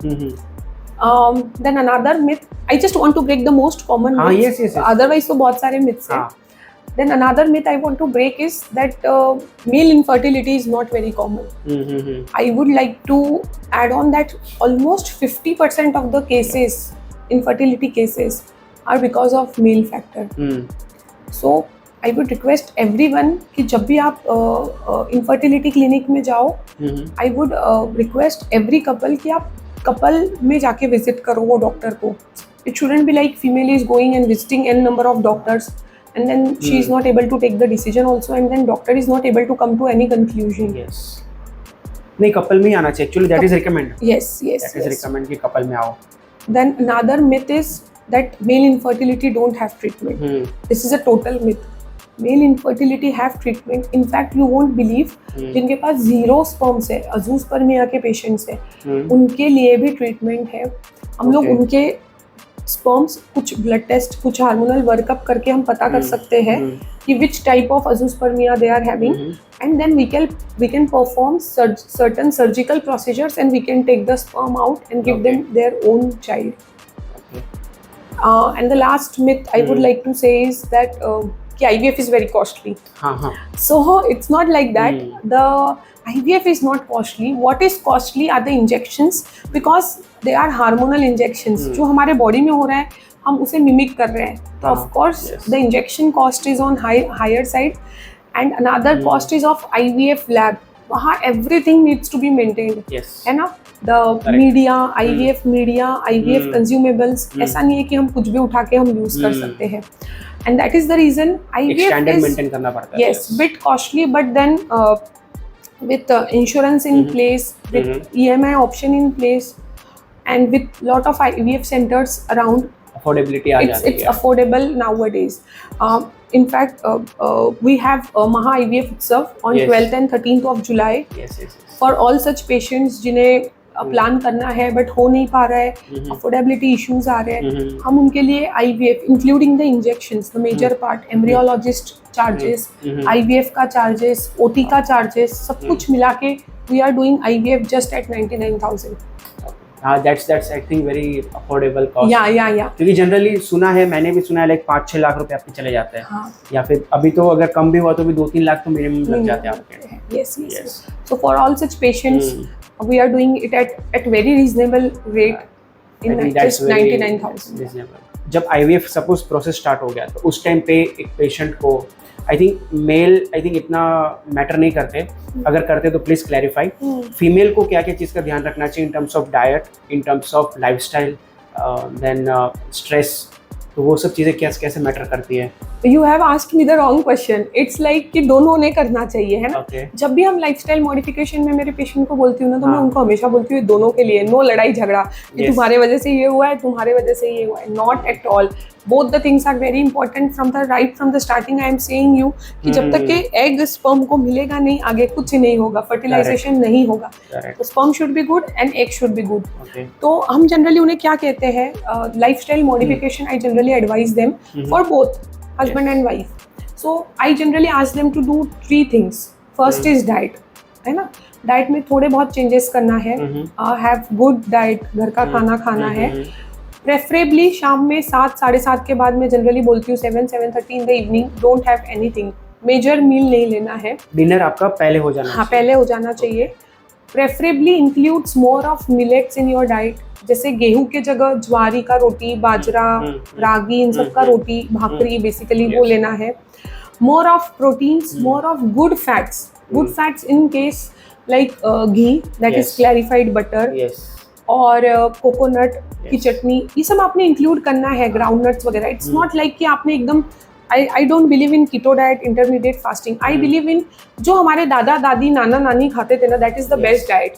Then another myth, I just want to break the most common myths. Yes. Otherwise तो बहुत सारे myths हैं. Then another myth I want to break is that male infertility is not very common. I would like to add on that almost 50% of the cases, infertility cases, are because of male factor. So I would request everyone कि जब भी आप infertility clinic में जाओ, I would request every couple कि आप couple में जाके विजिट करो वो डॉक्टर को. It shouldn't be like female is going and visiting n number of doctors and then she is not able to take the decision also and then doctor is not able to come to any conclusion. Yes. नहीं, couple में ही आना चाहिए actually. That is recommend. Yes that is recommend कि couple में आओ. Then another myth is that male infertility don't have treatment. This is a total myth. Male infertility have treatment. In fact you won't believe, जिनके पास 0 sperms है, अजूस्पर्मिया के patients है, उनके लिए भी ट्रीटमेंट है. हम लोग उनके स्पर्म्स कुछ ब्लड टेस्ट, कुछ हार्मोनल वर्कअप करके हम पता कर सकते हैं कि which type of azoospermia they are having, and then we can perform certain surgical procedures and we can take the sperm out and give them their own child. And the last myth I would like to say is that कि IVF is very costly. हाँ. So it's not like that. The IVF is not costly. What is costly are the injections, because they are hormonal injections. जो हमारे body में हो रहा है हम उसे मिमिक कर रहे हैं, तो of course the injection cost is on higher side, and another cost is of IVF lab. वहाँ everything needs to be maintained. Yes. है ना? The media, IVF media, IVF consumables, ऐसा नहीं है कि हम कुछ भी उठा के हम यूज कर सकते हैं. And that is the reason IVF standard is maintain करना पड़ता है. yes bit costly, but then with insurance in place, with EMI option in place, and with lot of IVF centers around, affordability आ जाती है. it's affordable nowadays. In fact, we have Maha IVF itself on 12th and 13th of July Yes. for all such patients जिन्हें plan करना है but हो नहीं पा रहा है, अफोर्डेबिलिटी इश्यूज आ रहे हैं, हम उनके लिए IVF including the injections, the major part, embryologist charges, IVF का चार्जेस, OT का चार्जेस, सब कुछ मिला के we are doing IVF just at 99,000. That's I think very affordable cost. या क्योंकि जनरली सुना है, मैंने भी सुना है, लाइक 5-6 लाख रुपए आपके चले जाते हैं. हाँ. या फिर अभी तो अगर कम भी हुआ तो भी 2-3 लाख तो मिनिमम लग जाते हैं आपके. Yes. So for all such patients, we are doing it at very reasonable rate in just 99,000. Reasonable. जब IVF सपोज प्रोसेस स्टार्ट हो गया तो उस टाइम पे एक पेशेंट को आई थिंक इतना मैटर नहीं करते, अगर करते तो प्लीज क्लैरिफाई. फीमेल को क्या क्या चीज़ का ध्यान रखना चाहिए in terms of diet, in terms of lifestyle, then stress, तो वो सब चीज़ें कैसे मैटर करती है? You have asked me the wrong question. It's like कि दोनों ने करना चाहिए, है ना? Okay. जब भी हम लाइफस्टाइल मॉडिफिकेशन में मेरे पेशेंट को बोलती हूँ ना, तो मैं उनको हमेशा बोलती हूँ दोनों के लिए, नो लड़ाई झगड़ा कि तुम्हारे वजह से ये हुआ है, तुम्हारे वजह से ये हुआ है, not at all. Both the things are very important from the starting. I am saying you कि जब तक के एग स्पर्म को मिलेगा नहीं, आगे कुछ नहीं होगा, फर्टिलाइजेशन नहीं होगा. तो sperm should be good and egg should be good. तो हम जनरली उन्हें क्या कहते हैं, lifestyle modification I generally advise them for both husband and wife. So I generally ask them to do 3 things. First is diet, है ना? Diet में थोड़े बहुत चेंजेस करना है. हैव गुड डाइट, घर का खाना खाना है. प्रेफरेबली शाम में 7-7:30 के बाद मैं जनरली बोलती हूँ 7-7:30 in the evening, don't have anything, major meal नहीं लेना है. डिनर आपका पहले हो जाना. हाँ, पहले हो जाना चाहिए. Preferably includes more of millets in your diet, जैसे गेहूं के जगह ज्वारी का रोटी, बाजरा, रागी, इन सब का रोटी, भाकरी बेसिकली वो लेना है. More of proteins, more of good fats in case like ghee, that is clarified butter, और कोकोनट की चटनी, ये सब आपने इंक्लूड करना है, ग्राउंड नट्स वगैरह. इट्स नॉट लाइक कि आपने एकदम, I don't believe in keto diet, intermediate fasting. I believe in जो हमारे दादा दादी नाना नानी खाते थे ना, that is the best diet.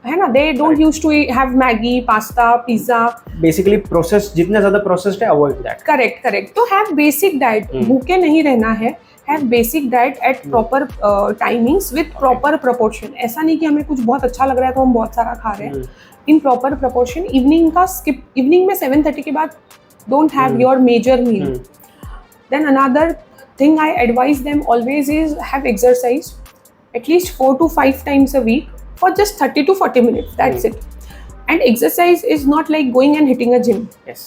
है ना? They don't used to have Maggi, pasta, pizza. Basically process, जितना ज़्यादा processed है avoid that. Correct. तो have basic diet. भूखे नहीं रहना है. Have basic diet at proper timings with proper proportion. ऐसा नहीं कि हमें कुछ बहुत अच्छा लग रहा है तो हम बहुत सारा खा रहे हैं. In proper proportion. Evening का skip. Evening में 7:30 के बाद don't have your major meal. Then another thing I advise them always is have exercise at least 4 to 5 times a week for just 30 to 40 minutes. That's it. And exercise is not like going and hitting a gym. Yes.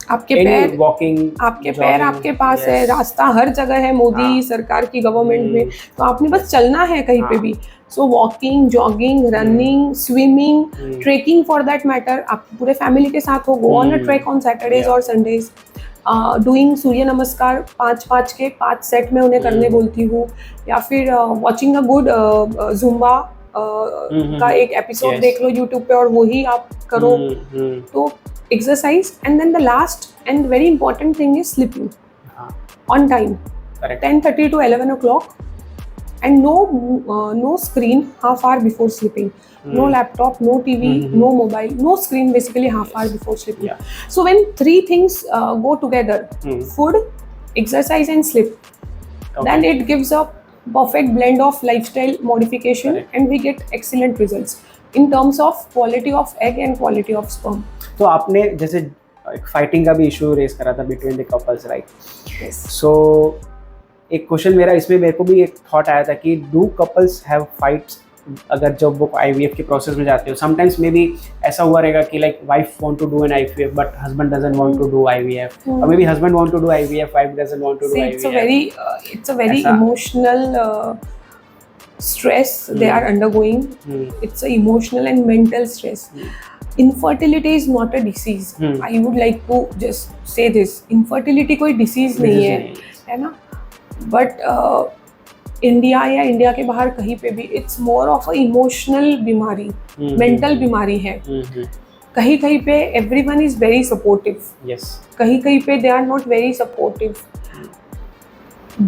आपके पैर walking, आपके पैर आपके पास है, रास्ता हर जगह है मोदी सरकार की गवर्नमेंट में, तो आपने बस चलना है कहीं पे भी. So walking, jogging, running, swimming, trekking for that matter, आप पूरे फैमिली के साथ हो, go on a trek on Saturdays or Sundays. Doing Surya namaskar 5 के 5 सेट में उन्हें करने बोलती हूँ, या फिर वॉचिंग अ गुड जुम्बा का एक एपिसोड देख लो यूट्यूब पे और वही आप करो. तो exercise, and then the last and very important thing is sleeping on time, 10:30 to 11 o'clock, and no screen half hour before sleeping. No laptop, no TV, no mobile, no screen basically half hour before sleeping. So when 3 things go together, food, exercise and sleep, then it gives a perfect blend of lifestyle modification. And we get excellent results in terms of quality of egg and quality of sperm. तो आपने जैसे fighting का भी issue raise करा था between the couples, right? सो एक question मेरा इसमें, मेरे को भी एक थॉट आया था कि डू कपल्स हैव फाइट्स अगर जब वो IVF के प्रोसेस में जाते हो, समटाइम्स मे बी ऐसा हुआ रहेगा कि like wife want to do an IVF but husband doesn't want to do IVF, और maybe husband want to do IVF, wife doesn't want to do IVF. It's a very ऐसा? emotional stress they are undergoing. It's a emotional and mental stress. Infertility is not a disease. I would like to just say this. Infertility कोई disease नहीं है ना? But India या India के बाहर कहीं पे भी it's more of a emotional बीमारी, mental बीमारी है. कहीं कहीं पे everyone is very supportive. Yes. कहीं कहीं पे they are not very supportive.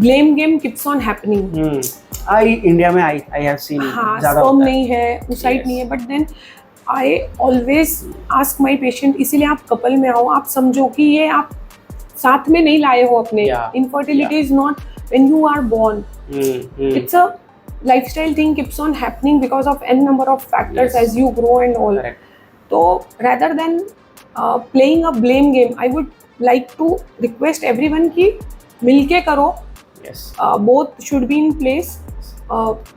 Blame game keeps on happening. India में I have seen हाँ, ज़्यादा sperm होता है. नहीं है, oocyte नहीं है, but then I always ask my patient, इसीलिए आप कपल में आओ, आप समझो कि ये आप साथ में नहीं लाए हो अपने. Infertility is not when you are born. It's a lifestyle thing keeps on happening because of n number of factors as you grow and all. Correct. So rather than playing a blame game, I would like to request everyone कि मिलके करो. Yes. Both should be in place.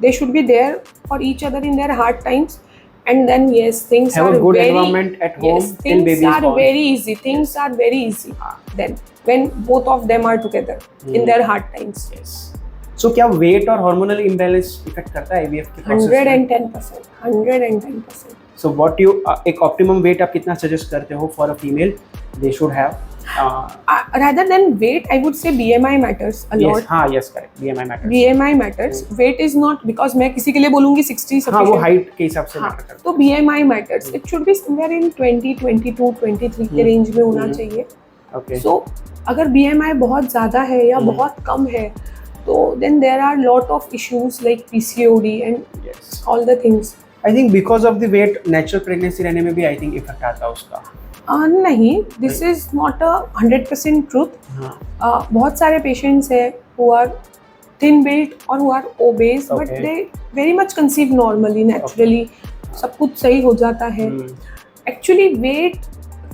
They should be there for each other in their hard times. And then yes, things have are a good very, environment at home yes, till baby is things are born. very easy. Things are very easy. Then when both of them are together in their hard times. Yes. So क्या wait और hormonal imbalance effect करता है IVF के process में? 110%. 110%. So what you एक optimum wait आप कितना suggest करते हो for a female they should have? Rather than weight, I would say BMI matters a lot. हाँ, yes, correct. BMI matters. BMI matters. Weight is not because मैं किसी के लिए बोलूँगी 60 sufficient. हाँ, वो हाइट के हिसाब से हाँ, मैटर करता है. तो BMI matters. It should be somewhere in 20, 22, 23 के रेंज में होना चाहिए. Okay. So अगर BMI बहुत ज़्यादा है या बहुत कम है, तो then there are lot of issues like PCOD and Yes. all the things. I think because of the weight, natural pregnancy रहने में भी I think इफेक्ट आता है उसका. नहीं, this is not a 100% truth. बहुत सारे patients हैं who are thin built or who are obese, but Okay. they very much conceive normally, naturally. सब कुछ सही हो जाता है. Actually weight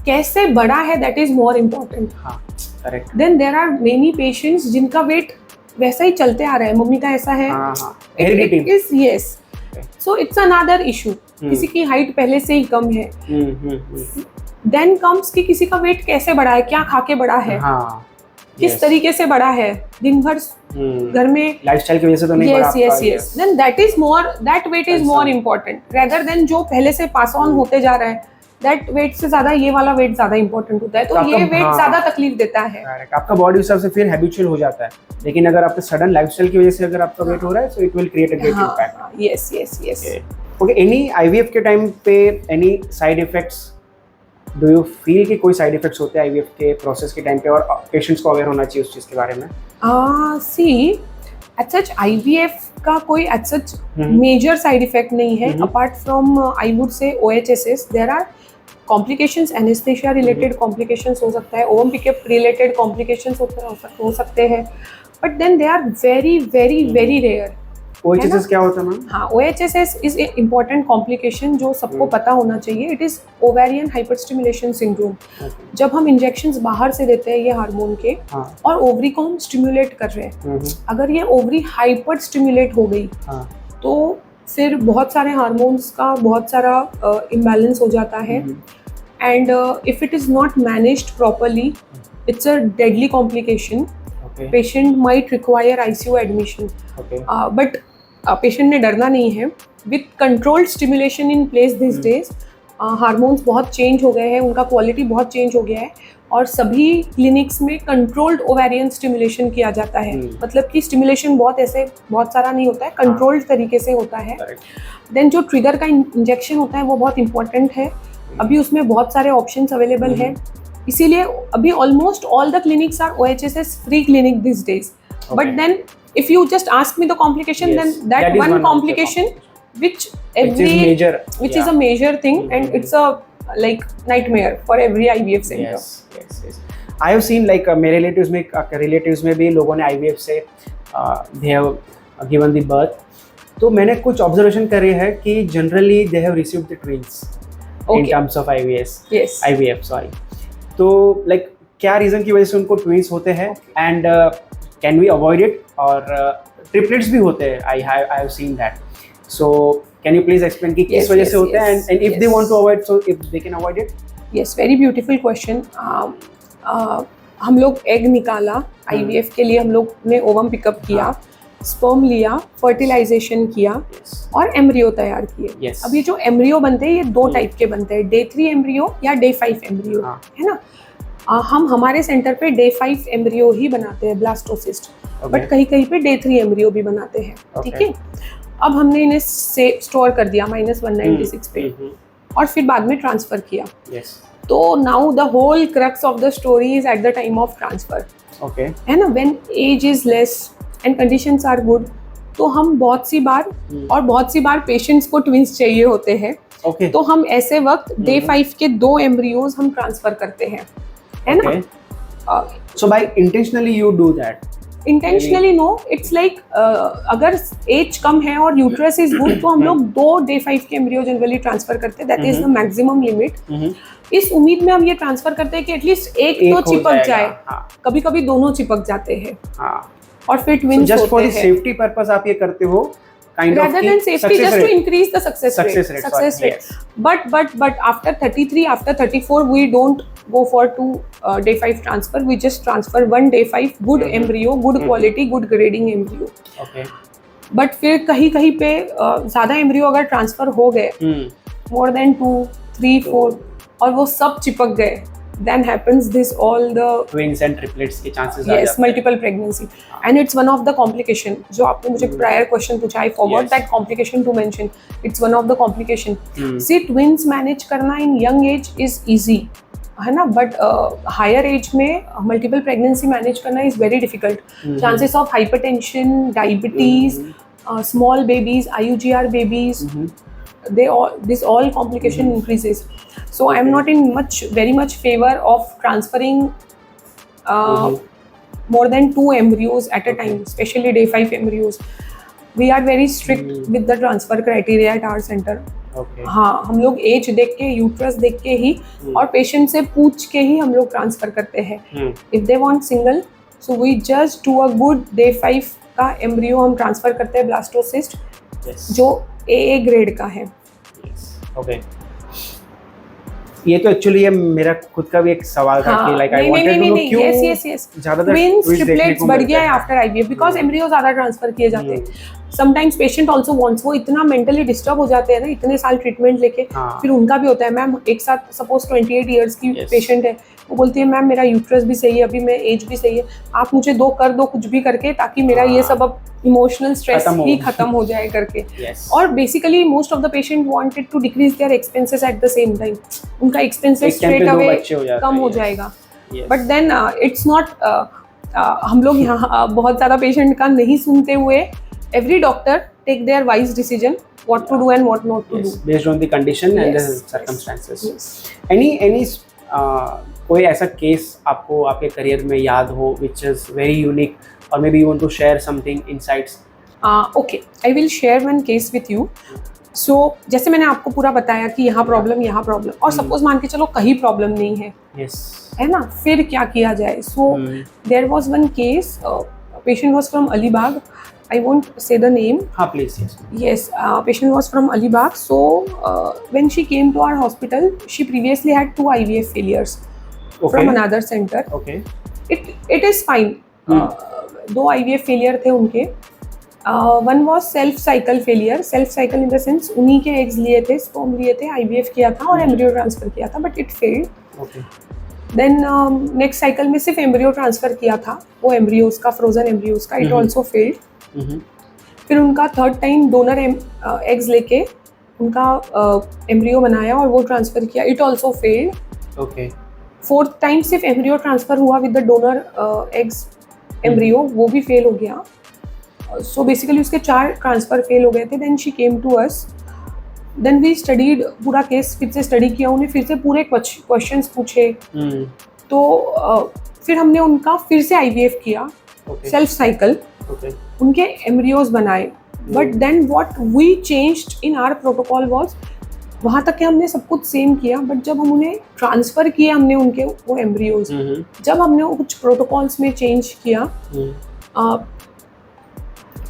कैसे बढ़ा है that is more important. हाँ, correct. Then there are many patients जिनका weight वैसा ही चलते आ रहा है, मम्मी का ऐसा है. हाँ. It is yes. So it's another issue. किसी की हाइट पहले से ही कम है. Then comes कि किसी का वेट कैसे बढ़ा है, क्या खा के बढ़ा है, हाँ. किस तरीके से बढ़ा है, दिन भर घर में लाइफस्टाइल की वजह से तो नहीं बढ़ा. yes. Then that weight is more important rather than जो पहले से पास ऑन होते जा रहा है. That weight से ज्यादा ये वाला वेट ज्यादा इंपॉर्टेंट होता है, तो ये वेट ज्यादा तकलीफ देता है. आपका बॉडी उस हिसाब से फिर हैबिचुअल हो जाता है, लेकिन अगर आपके सडन लाइफस्टाइल की वजह से अगर आपका वेट हो रहा है, so it will create a great impact. yes. Okay, any IVF के टाइम पे any side effects, do you feel कि कोई साइड इफेक्ट्स होते हैं IVF के प्रोसेस के टाइम पे, और पेशेंट्स को अवेयर होना चाहिए उस चीज़ के बारे में? See, as such IVF का कोई as such major side effect नहीं है, apart from I would say OHSS. There are complications, anesthesia related complications हो सकता है, ovum pickup related complications हो सकते हैं, but then they are very rare. OHSS क्या होता है मैम? हाँ, OHSS is an important complication जो सबको पता होना चाहिए. It is ovarian hyperstimulation syndrome. जब हम इंजेक्शंस बाहर से देते हैं ये हार्मोन के, और ओवरी को हम स्टिमुलेट कर रहे हैं, अगर ये ओवरी हाइपर स्टिमुलेट हो गई, तो फिर बहुत सारे हार्मोन्स का बहुत सारा इम्बैलेंस हो जाता है. And if it is not managed properly, it's a deadly complication. Patient might require ICU admission, but patient ने डरना नहीं है. With controlled stimulation in place this days, hormones बहुत चेंज हो गए हैं, उनका क्वालिटी बहुत चेंज हो गया है, और सभी क्लिनिक्स में कंट्रोल्ड ओवेरियन स्टिमुलेशन किया जाता है. मतलब कि स्टिमुलेशन बहुत सारा नहीं होता है, कंट्रोल्ड तरीके से होता है. देन जो ट्रिगर का इंजेक्शन होता है वो बहुत इंपॉर्टेंट है. अभी उसमें बहुत सारे ऑप्शंस अवेलेबल है, इसीलिए अभी almost all the clinics are OHSS free clinic this days. But then if you just ask me the complication, then that one complication which is a major thing, and it's a like nightmare for every IVF center. Yes. I have seen like मेरे relatives में भी लोगों ने IVF से they have given the birth. तो मैंने कुछ observation करे है कि generally they have received the twins in terms of IVF. Sorry. तो like क्या reason की वजह से उनको twins होते हैं, and can we avoid it? और triplets भी होते हैं. I have seen that. So Can you please explain कि किस वजह से होता है and if they want to avoid, so if they can avoid it? Yes, very beautiful question. हम लोग एग निकाला, IVF के लिए हम लोग ने ओवम पिकअप किया, स्पर्म लिया, फर्टिलाइजेशन किया और एम्ब्रियो तैयार किए। अब ये जो एम्ब्रियो बनते हैं ये दो टाइप के बनते हैं, Day 3 एम्ब्रियो या Day 5 एम्ब्रियो, है ना। हम हमारे सेंटर पे Day 5 एम्ब्रियो ही बनाते हैं, ब्लास्टोसिस्ट, बट कहीं कहीं पे Day 3 एम्ब्रियो भी बनाते हैं, ठीक है। अब हमने इन्हें स्टोर कर दिया -196 पे और फिर बाद में ट्रांसफर किया। तो now the whole crux of the story is at the time of transfer, है ना, when age is less and conditions are good. तो हम बहुत सी बार पेशेंट्स को ट्विंस चाहिए होते हैं, तो हम ऐसे वक्त Day 5 के 2 एम्ब्रियोज हम ट्रांसफर करते हैं, है ना। So by intentionally you do that? Intentionally no, it's like अगर एज कम है और यूट्रस इज गुड तो हम लोग 2 Day 5 के एम्ब्रियो जनरली ट्रांसफर करते हैं, that is the maximum limit. इस उम्मीद में हम ये ट्रांसफर करते हैं कि एटलीस्ट एक तो चिपक जाए, कभी कभी दोनों चिपक जाते हैं और फिर ट्विंस होते हैं। Just for the safety purpose आप ये करते हो, kind rather of than safety, just to increase the success rate. Success rate. Yes. But after 33, after 34, we don't go for 2 Day 5 transfer. We just transfer 1 Day 5 good embryo, good quality, good grading embryo. Okay. But फिर कहीं पे ज़्यादा embryo अगर transfer हो गए, more than 2, 3, 4 और वो सब चिपक गए, then happens this all the twins and triplets के chances are, yes, multiple pregnancy, and it's one of the complication जो आपने मुझे prior question पूछा, I forgot that complication to mention. It's one of the complication. See, twins manage करना in young age is easy, है ना, but higher age में multiple pregnancy manage करना is very difficult. Chances of hypertension, diabetes, small babies, IUGR babies, this all complication increases. So I am not in very much favor of transferring more than 2 embryos at a time, especially Day 5 embryos. We are very strict with the transfer criteria at our center. हाँ, हम लोग as देख के, uterus देख के ही और patient से पूछ के ही हम लोग ट्रांसफर करते हैं। If they want single, so we just do a good Day 5 का एम्ब्रियो हम ट्रांसफर करते हैं, ब्लास्टोसिस्ट, जो AA ग्रेड का है। ये तो एक्चुअली मेरा खुद का भी एक सवाल था कि like I wanted to know क्यों ज्यादातर ट्विंस ट्रिपलेट्स बढ़ गया है आफ्टर IVF बिकॉज़ एम्ब्रियो ज्यादा ट्रांसफर किए जाते हैं। समटाइम्स पेशेंट आल्सो वांट्स, वो इतना मेंटली डिस्टर्ब हो जाते हैं ना इतने साल ट्रीटमेंट लेके, फिर उनका भी होता है। मैम एक साथ सपोज 28 इयर्स की पेशेंट है, वो बोलती है मैम मेरा यूट्रस भी सही है, अभी मैं एज भी सही है, आप मुझे कर दो कुछ भी करके ताकि मेरा ये सब अब इमोशनल स्ट्रेस ही खत्म हो जाए करके। और basically most of the patient wanted to decrease their expenses at the same time, उनका एक्सपेंसेस स्ट्रेट अवे कम हो जाएगा। बट देन इट्स नॉट, हम लोग यहाँ बहुत ज़्यादा पेशेंट का नहीं सुनते हुए, every doctor take their wise decision what to do and what not to do based on the condition and the circumstances. Any कोई ऐसा केस आपको आपके करियर में याद हो which is very unique or maybe you want to share something insights? Okay, I will share one case with you. So जैसे मैंने आपको पूरा बताया कि यहाँ प्रॉब्लम और सपोज मान के चलो कहीं प्रॉब्लम नहीं है, है ना, फिर क्या किया जाए। So there was one case, patient was from Alibag. I won't say the name. Please. Yes, patient was from Alibag. So when she came to our hospital, she previously had 2 IVF failures from another center. Okay. It is fine. 2 IVF failure थे उनके. One was self cycle failure. Self cycle in the sense उन्हीं के eggs लिए थे, sperm लिए थे, IVF किया था और embryo transfer किया था, but it failed. Okay. Then next cycle में सिर्फ embryo transfer किया था, वो embryos का, frozen embryos का, it also failed. फिर उनका थर्ड टाइम डोनर एग्स लेके उनका एम्ब्रियो बनाया और वो ट्रांसफर किया, it also failed. Okay. Fourth time सिर्फ एम्ब्रियो ट्रांसफर हुआ with the donor eggs embryo, वो भी फेल हो गया। सो बेसिकली उसके 4 ट्रांसफर फेल हो गए थे। Then she came to us, then we studied पूरा केस, फिर से स्टडी किया, उन्हें फिर से पूरे क्वेश्चंस पूछे, तो फिर हमने उनका फिर से IVF किया, सेल्फ साइकिल, उनके एम्ब्रियोज बनाए। But then what we changed in our protocol was, वहाँ तक के हमने सब कुछ सेम किया, बट जब हम उन्हें ट्रांसफर किए हमने उनके वो एम्ब्रियोज, जब हमने कुछ प्रोटोकॉल्स में चेंज किया,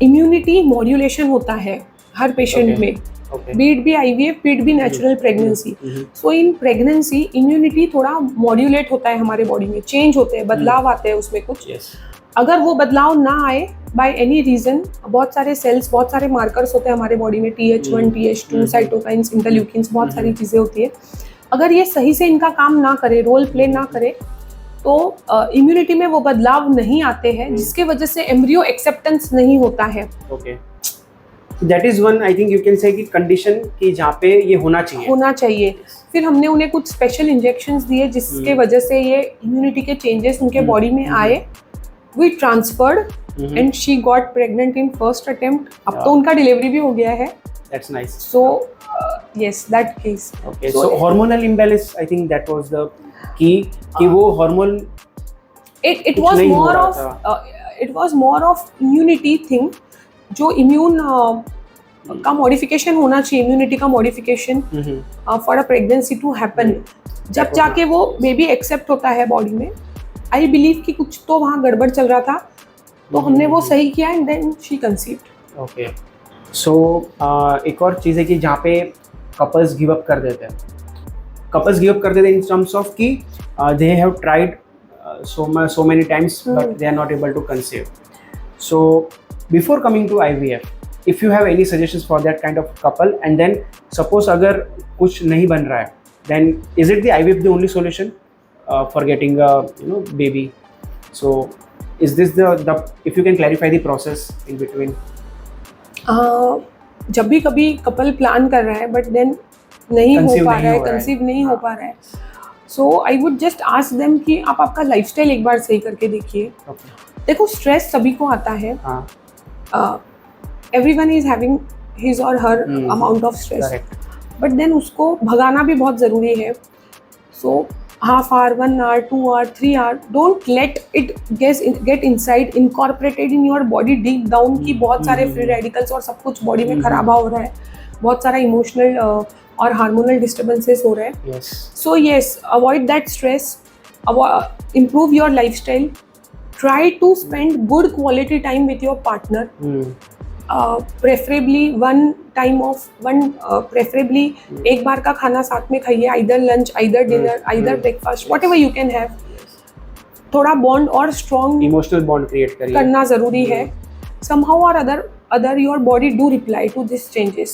इम्यूनिटी मॉड्यूलेशन होता है हर पेशेंट में, Okay. be it be IVF, be it be natural pregnancy. So in pregnancy immunity थोड़ा modulate होता है हमारे body में, change होते हैं, बदलाव आते हैं उसमें कुछ. Yes. अगर वो बदलाव ना आए by any reason, बहुत सारे cells, बहुत सारे markers होते हैं हमारे body में, TH1, TH2, cytokines, interleukins, बहुत सारी चीज़ें होती है. अगर ये सही से इनका काम ना करे, रोल प्ले ना करे, तो इम्यूनिटी में वो बदलाव नहीं आते हैं, जिसके वजह से एम्ब्रियो एक्सेप्टेंस नहीं होता है. Okay. That is one, I think you can say कि condition कि जहाँ पे ये होना चाहिए. फिर हमने उन्हें कुछ स्पेशल इंजेक्शंस दिए जिसके वजह से ये इम्यूनिटी के चेंजेस उनके बॉडी में आए. We transferred and she got pregnant in first attempt. अब तो उनका डिलीवरी भी हो गया है. That's nice. So yes, that case. Okay. So hormonal imbalance, I think that was the key. कि वो hormone it was more of immunity thing. जो इम्यून का मॉडिफिकेशन होना चाहिए, इम्यूनिटी का modification for a pregnancy to happen, जब जाके वो बेबी एक्सेप्ट होता है बॉडी में. आई बिलीव कि कुछ तो वहाँ गड़बड़ चल रहा था, तो हमने वो सही किया and then she conceived. Okay. So एक और चीज़ है कि जहाँ पे कपल्स गिव अप कर देते हैं, इन टर्म्स ऑफ कि दे have tried so many times but they are not able to conceive. So before coming to IVF, if you have any suggestions for that kind of couple, and then suppose अगर कुछ नहीं बन रहा है, then is it the IVF the only solution for getting a baby? So is this the if you can clarify the process in between? जब भी कभी couple plan कर रहा है बट देन नहीं हो पा रहा है, कंसीव नहीं हो पा रहा है, so I would just ask them कि आप आपका लाइफस्टाइल एक बार सही करके देखिए. देखो स्ट्रेस सभी को आता है, एवरीवन इज हैविंग हिज और her amount of stress, but then उसको भगाना भी बहुत ज़रूरी है. So half hour, 1 hour, 2 hour, 3 hour, don't let it get inside, incorporated in your body deep down की बहुत सारे फ्री रेडिकल्स और सब कुछ बॉडी में खराबा हो रहा है, बहुत सारा इमोशनल और हार्मोनल डिस्टर्बेंसेस हो रहे हैं. So yes, avoid that stress, improve your lifestyle, try to spend good quality time with your partner. Preferably preferably एक बार का खाना साथ में खाइए, either lunch, either dinner, either breakfast, whatever you can have. थोड़ा bond और strong emotional bond create करिए, करना ज़रूरी है. Somehow or other your body do reply to these changes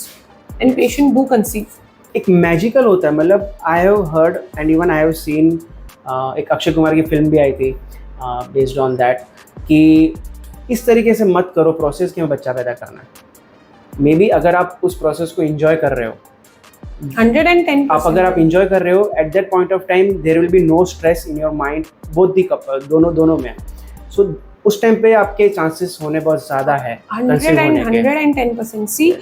and patient do conceive. एक मैजिकल होता है, मतलब I have heard and even I have scene, एक अक्षय कुमार की फिल्म भी आई थी बेस्ड ऑन दैट, कि इस तरीके से मत करो प्रोसेस कि हमें बच्चा पैदा करना है. मे बी अगर आप उस प्रोसेस को एंजॉय कर रहे हो, 110%, अगर आप एंजॉय कर रहे हो, at that point of time there will be no stress in your mind, both the couple, दोनों में. सो उस टाइम पे आपके चांसेस होने बहुत ज़्यादा है. 110%. See,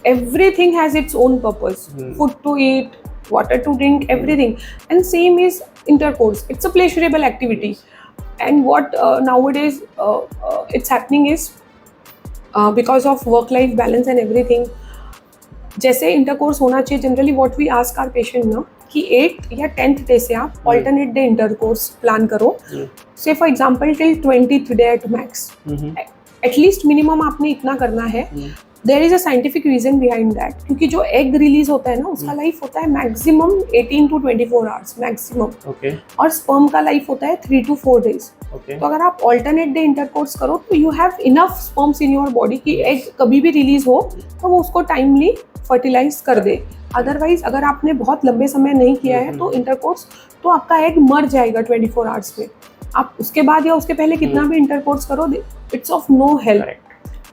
everything has its own purpose. Food to eat, water to drink, everything. And same is intercourse. It's a pleasurable activity. And what nowadays it's happening is because of work-life balance and everything, जैसे intercourse होना चाहिए, generally what we ask our patient ना कि 8th या 10th day से आप alternate day intercourse plan करो. Say for example till 20th day at max. At least minimum आपने इतना करना है. There is a scientific reason behind that, क्योंकि जो एग रिलीज होता है ना उसका लाइफ होता है मैक्सिमम 18 to 24 hours मैक्सिमम. और स्पर्म का लाइफ होता है 3 to 4 days. तो अगर आप ऑल्टरनेट डे इंटरकोर्स करो तो you have enough sperms in your body कि एग कभी भी रिलीज हो तो वो उसको टाइमली फर्टिलाइज कर दे. अदरवाइज अगर आपने बहुत लंबे समय नहीं किया है तो इंटरकोर्स, तो आपका एग मर जाएगा 24 आवर्स में. आप उसके बाद या उसके पहले कितना भी इंटरकोर्स करो, इट्स ऑफ नो हेल्प.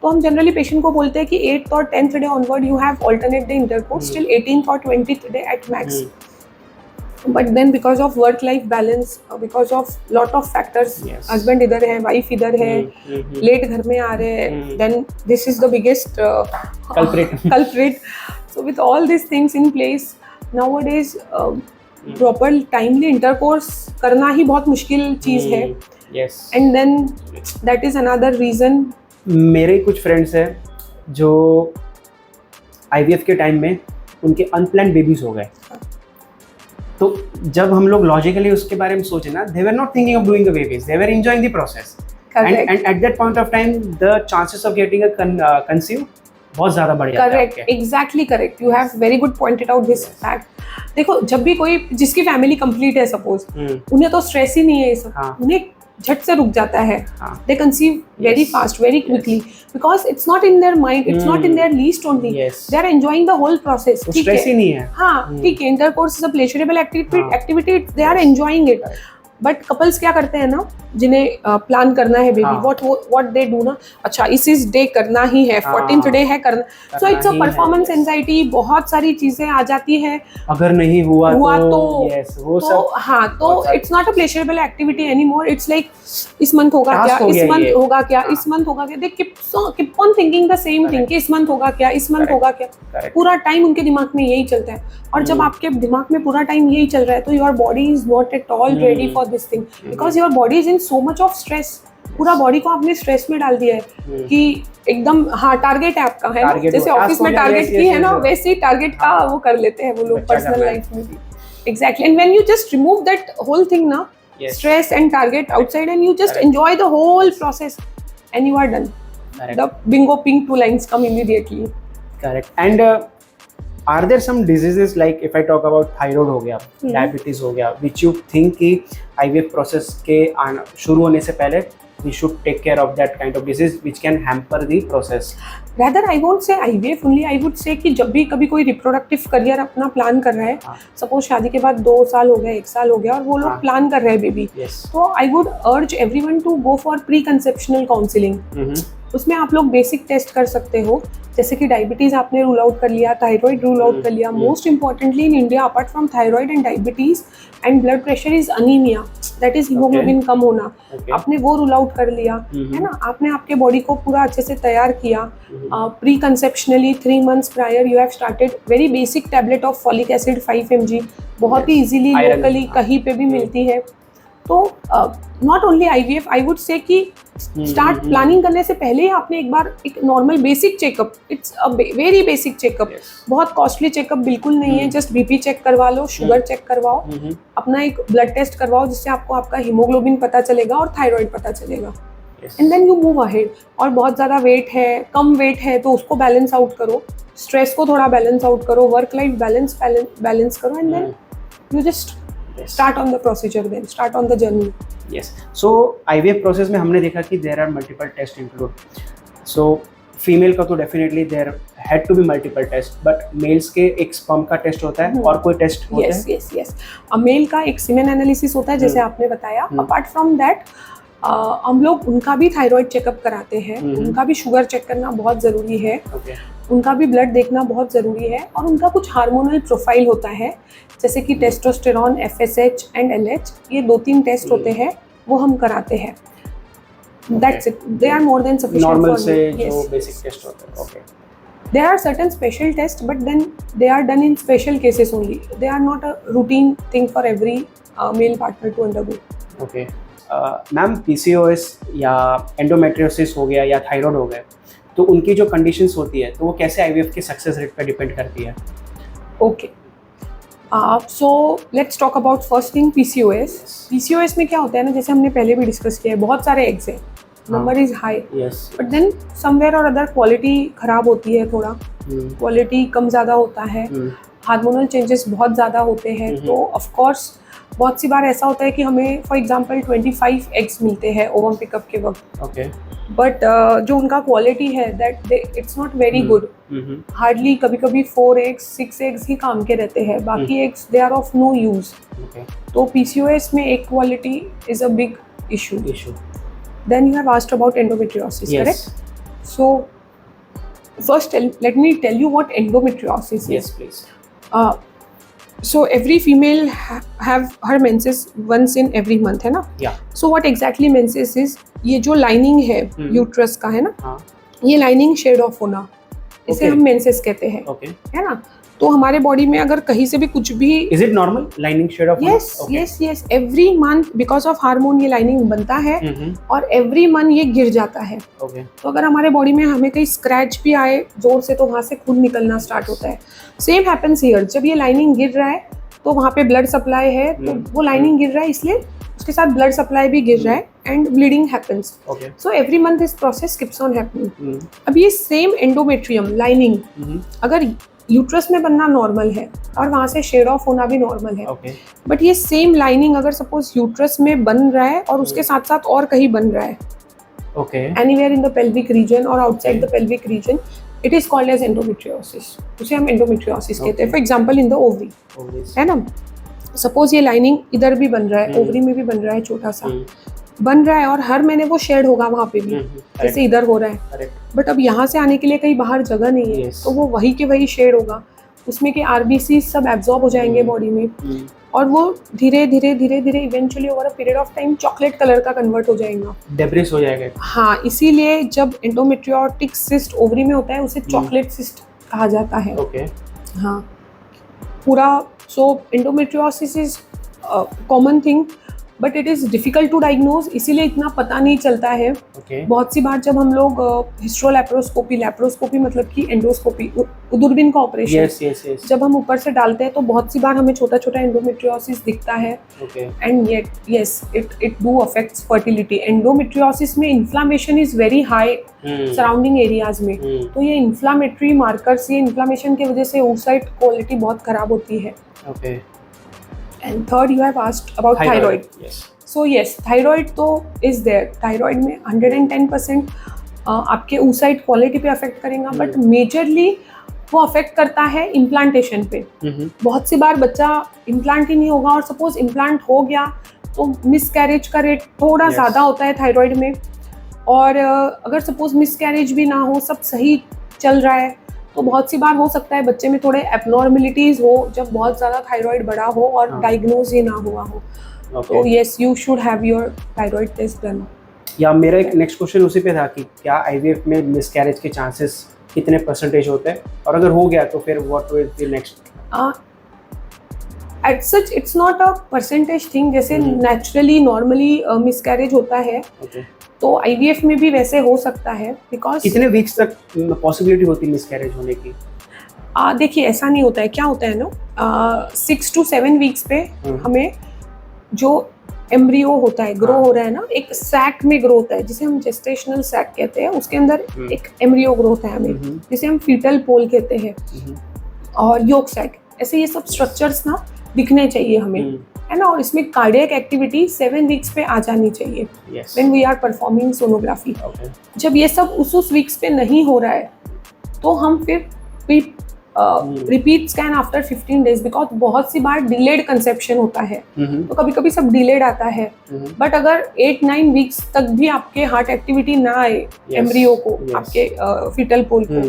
तो हम जनरली पेशेंट को बोलते हैं कि 8th और 10th day onward you have alternate day intercourse till 18th और 20th day at max. But then because of work life balance, because of lot of factors, husband इधर है, वाइफ इधर है, लेट घर में आ रहे हैं, then this is the biggest culprit. So with all these things in place, nowadays proper timely intercourse करना ही बहुत मुश्किल चीज़ है. And then that is another reason. मेरे कुछ फ्रेंड्स हैं जो IVF के टाइम में उनके अनप्लान्ड बेबीज हो गए. तो जब हम लोग लॉजिकली उसके बारे में सोचे ना, they were not thinking of doing the babies, they were enjoying the process. And at that point of time the chances of getting a conceive बहुत ज्यादा बढ़ जाता है correct, exactly correct, you have very good pointed out this fact. देखो जब भी कोई जिसकी फैमिली कंप्लीट है सपोज, उन्हें तो स्ट्रेस ही नहीं है ये सब, हाँ. उन्हें झट से रुक जाता है, हाँ. They conceive very fast, very quickly, because it's not in their mind, it's not in their list only, they are enjoying the whole process. ठीक है, ही नहीं है। हाँ ठीक है, intercourse is a pleasurable activity, they are enjoying it. But couples क्या करते हैं ना, जिन्हें प्लान करना है बेबी, व्हाट दे डू ना, अच्छा इस डे करना ही है, 14th डे है करना, so it's a performance anxiety, बहुत सारी चीजें आ जाती है, अगर नहीं हुआ तो yes, वो सब, हाँ तो it's not a pleasurable activity any more, it's like इस मंथ होगा क्या, इस मंथ होगा क्या, इस मंथ होगा क्या, they keep on thinking the same thing कि इस मंथ होगा क्या, इस मंथ होगा क्या, पूरा टाइम उनके दिमाग में यही चलता है। और जब आपके दिमाग में पूरा टाइम यही चल रहा है तो your body is not at all ready for this thing, because your body is in so much of stress. पूरा बॉडी को आपने स्ट्रेस में डाल दिया है कि एकदम, हाँ टारगेट है आपका, है ना, जैसे ऑफिस में टारगेट की है ना, वैसे ही टारगेट का वो कर लेते हैं वो लोग पर्सनल लाइफ में भी। Exactly, and when you just remove that whole thing ना, stress and target outside, and you just enjoy the whole process and you are done. The bingo pink 2 lines come immediately. Correct. And are there some diseases, like if I talk about thyroid हो गया, diabetes हो गया, which you think कि IVF process के शुरू होने से पहले we should take care of that kind of disease which can hamper the process? Rather I won't say IVF only, I would say कि जब भी कभी कोई रिप्रोडक्टिव करियर अपना प्लान कर रहा है, सपोज शादी के बाद 2 साल हो गया, 1 साल हो गया और वो लोग प्लान कर रहे हैं बेबी, तो I would urge everyone to go for pre conceptional counselling. उसमें आप लोग बेसिक टेस्ट कर सकते हो, जैसे कि डायबिटीज आपने रूल आउट कर लिया, थायराइड रूल आउट कर लिया, most importantly in India apart from thyroid and diabetes and blood pressure is anaemia, that is haemoglobin कम होना, आपने वो रूल आउट कर लिया, है ना, आपने आपके बॉडी को पूरा अच्छे से तैयार किया, pre conceptionally 3 months prior you have started very basic tablet of folic acid 5 mg, बहुत ही इजीली लोकली कहीं पे भी मिलती है। तो not only IVF, I would से कि स्टार्ट प्लानिंग करने से पहले ही आपने एक बार एक normal basic checkup, it's a very basic checkup, बहुत कॉस्टली चेकअप बिल्कुल नहीं है, जस्ट BP चेक करवा लो, शुगर चेक करवाओ, अपना एक ब्लड टेस्ट करवाओ जिससे आपको आपका हीमोग्लोबिन पता चलेगा और थायराइड पता चलेगा, and then you move ahead. और बहुत ज़्यादा वेट है, कम वेट है तो उसको बैलेंस आउट करो, स्ट्रेस को थोड़ा बैलेंस आउट करो, वर्क लाइफ बैलेंस करो, and then you just start on the procedure, then start on the journey. Yes, so IVF process में हमने देखा कि there are multiple tests include, so female का तो definitely there had to be multiple test, but males के एक sperm का test होता है और कोई टेस्ट होता है? यस, मेल का एक सीमेन एनालिसिस होता है जैसे आपने बताया। अपार्ट फ्रॉम दैट हम लोग उनका भी थायराइड चेकअप कराते हैं, उनका भी शुगर चेक करना बहुत ज़रूरी है, उनका भी ब्लड देखना बहुत ज़रूरी है, और उनका कुछ हार्मोनल प्रोफाइल होता है जैसे कि टेस्टोस्टेरॉन, FSH एंड LH, ये 2-3 टेस्ट होते हैं वो हम कराते हैं। That's it. They are more than sufficient Normal for से me. जो Yes. basic test होते हैं, okay. There are certain special tests, but then they are done in special cases only. They are not a routine thing for every male partner to undergo. Okay. Ma'am PCOS या endometriosis हो गया या thyroid हो गया, तो उनकी जो conditions होती है तो वो कैसे IVF के सक्सेस रेट पे डिपेंड करती है? Okay. So let's talk about first thing PCOS. PCOS में क्या होता है ना, जैसे हमने पहले भी डिस्कस किया है, बहुत सारे एग्स हैं, number is high, but then somewhere और अदर क्वालिटी खराब होती है, थोड़ा क्वालिटी कम ज़्यादा होता है, हार्मोनल चेंजेस बहुत ज़्यादा होते हैं, तो ऑफ कोर्स बहुत सी बार ऐसा होता है कि हमें फॉर एग्जांपल 25 एग्स मिलते हैं ओवम पिकअप के वक्त, बट जो उनका क्वालिटी है that it's not very good, hardly कभी कभी 4 एग्स 6 एग्स ही काम के रहते हैं, बाकी eggs they are of no use. तो PCOS में एक quality is a big issue. Then you have asked about endometriosis, correct? So first let me tell you what endometriosis is. Yes, please. So every female have her menses once in every month, है ना? Yeah. So what exactly menses is, ये जो lining है uterus का, है ना, ये lining shed off होना, इसे हम menses कहते हैं, है ना? तो हमारे बॉडी में अगर कहीं से भी कुछ भी, is it normal lining shed off? Yes, every month because of hormone ये लाइनिंग बनता है और एवरी मंथ ये गिर जाता है। तो अगर हमारे बॉडी में हमें कहीं स्क्रैच भी आए जोर से तो वहाँ से खून निकलना स्टार्ट होता है। सेम हैपेंस हियर, जब ये लाइनिंग गिर रहा है तो वहाँ पे ब्लड सप्लाई है, तो वो लाइनिंग गिर रहा है इसलिए उसके साथ ब्लड सप्लाई भी गिर रहा है and bleeding happens. Okay. So every month this process keeps on happening. Hmm, अब ये सेम एंडोमेट्रियम लाइनिंग अगर यूट्रस में बनना नॉर्मल है और वहाँ से शेड ऑफ होना भी नॉर्मल है, Okay. बट ये सेम लाइनिंग अगर सपोज यूट्रस में बन रहा है और उसके साथ साथ और कहीं बन रहा है, Okay. Anywhere in the pelvic region और outside the pelvic region, it is called as endometriosis. उसे हम एंडोमेट्रियोसिस कहते हैं. For example in the ovary, Always. है ना. सपोज ये लाइनिंग इधर भी बन रहा है, ओवरी में भी बन रहा है, छोटा सा बन रहा है और हर महीने वो शेड होगा वहाँ पे भी, जैसे इधर हो रहा है. Correct. बट अब यहाँ से आने के लिए कहीं बाहर जगह नहीं है, Yes. तो वो वही के वही शेड होगा, उसमें के आरबीसी सब एब्जॉर्ब हो जाएंगे बॉडी में और वो धीरे धीरे धीरे धीरे eventually over a period of time chocolate colour का कन्वर्ट हो जाएगा. डेब्रिस हो जाएगा. हाँ, इसीलिए जब एंडोमेट्रियोटिक सिस्ट ओवरी में होता है उसे चॉकलेट सिस्ट कहा जाता है. Okay. हाँ, पूरा. So endometriosis is common thing but it is difficult to diagnose, इसीलिए इतना पता नहीं चलता है. Okay. बहुत सी बार जब हम लोग हिस्ट्रोलैप्रोस्कोपी, लैप्रोस्कोपी मतलब कि एंडोस्कोपी, दूरबीन का ऑपरेशन, Yes, yes, yes. जब हम ऊपर से डालते हैं तो बहुत सी बार हमें छोटा छोटा एंडोमेट्रियोसिस दिखता है. Okay. And yet yes it do affects fertility. Endometriosis में inflammation is very high surrounding areas में, तो ये इन्फ्लामेटरी मार्कर्स, ये इन्फ्लामेशन की वजह से oocyte क्वालिटी बहुत खराब होती है. Okay. And third you have asked about thyroid. Yes. So yes, thyroid तो इज देयर. थायराइड में 110% आपके oocyte क्वालिटी पे अफेक्ट करेगा, बट मेजरली वो अफेक्ट करता है इम्प्लांटेशन पे. बहुत सी बार बच्चा इम्प्लांट ही नहीं होगा और सपोज इम्प्लांट हो गया तो मिसकैरेज का रेट थोड़ा Yes. ज़्यादा होता है थायराइड में. और अगर सपोज मिसकैरेज भी ना हो, सब सही चल रहा है, तो बहुत सी बार हो सकता है बच्चे में थोड़े एबनॉर्मलिटीज़ हो जब बहुत ज़्यादा थायराइड बड़ा हो और हाँ. डायग्नोज ही ना हुआ हो. Okay. तो yes, you should have your thyroid test done. या मेरा एक नेक्स्ट क्वेश्चन उसी पे था कि क्या आईवीएफ में मिसकैरेज के चांसेस कितने परसेंटेज होते हैं, और अगर हो गया तो फिर what will be next? At such it's not a percentage thing. जैसे नेचुरली नॉर्मली मिसकैरेज होता है, ओके. तो आईवीएफ में भी वैसे हो सकता है. बिकॉज कितने वीक्स तक पॉसिबिलिटी होती है मिसकैरेज होने की? देखिए, ऐसा नहीं होता है. क्या होता है ना, 6 to 7 वीक्स पे हमें जो एम्ब्रियो होता है, ग्रो हो रहा है ना, एक सैक में ग्रो होता है जिसे हम जेस्टेशनल सैक कहते हैं. उसके अंदर एक एम्ब्रियो ग्रो होता है हमें, जिसे हम फीटल पोल कहते हैं, और योक सैक. ऐसे ये सब स्ट्रक्चर्स ना दिखने चाहिए हमें, है ना. और इसमें कार्डियक एक्टिविटी 7 वीक्स पे आ जानी चाहिए when we are performing sonography. जब ये सब उस वीक्स पे नहीं हो रहा है तो हम फिर repeat scan after 15 days. Because बहुत सी बार डिलेड कंसेप्शन होता है, तो कभी कभी सब डिलेड आता है. बट अगर 8-9 वीक्स तक भी आपके हार्ट एक्टिविटी ना आए एम्ब्रियो को, आपके फीटल पोल को,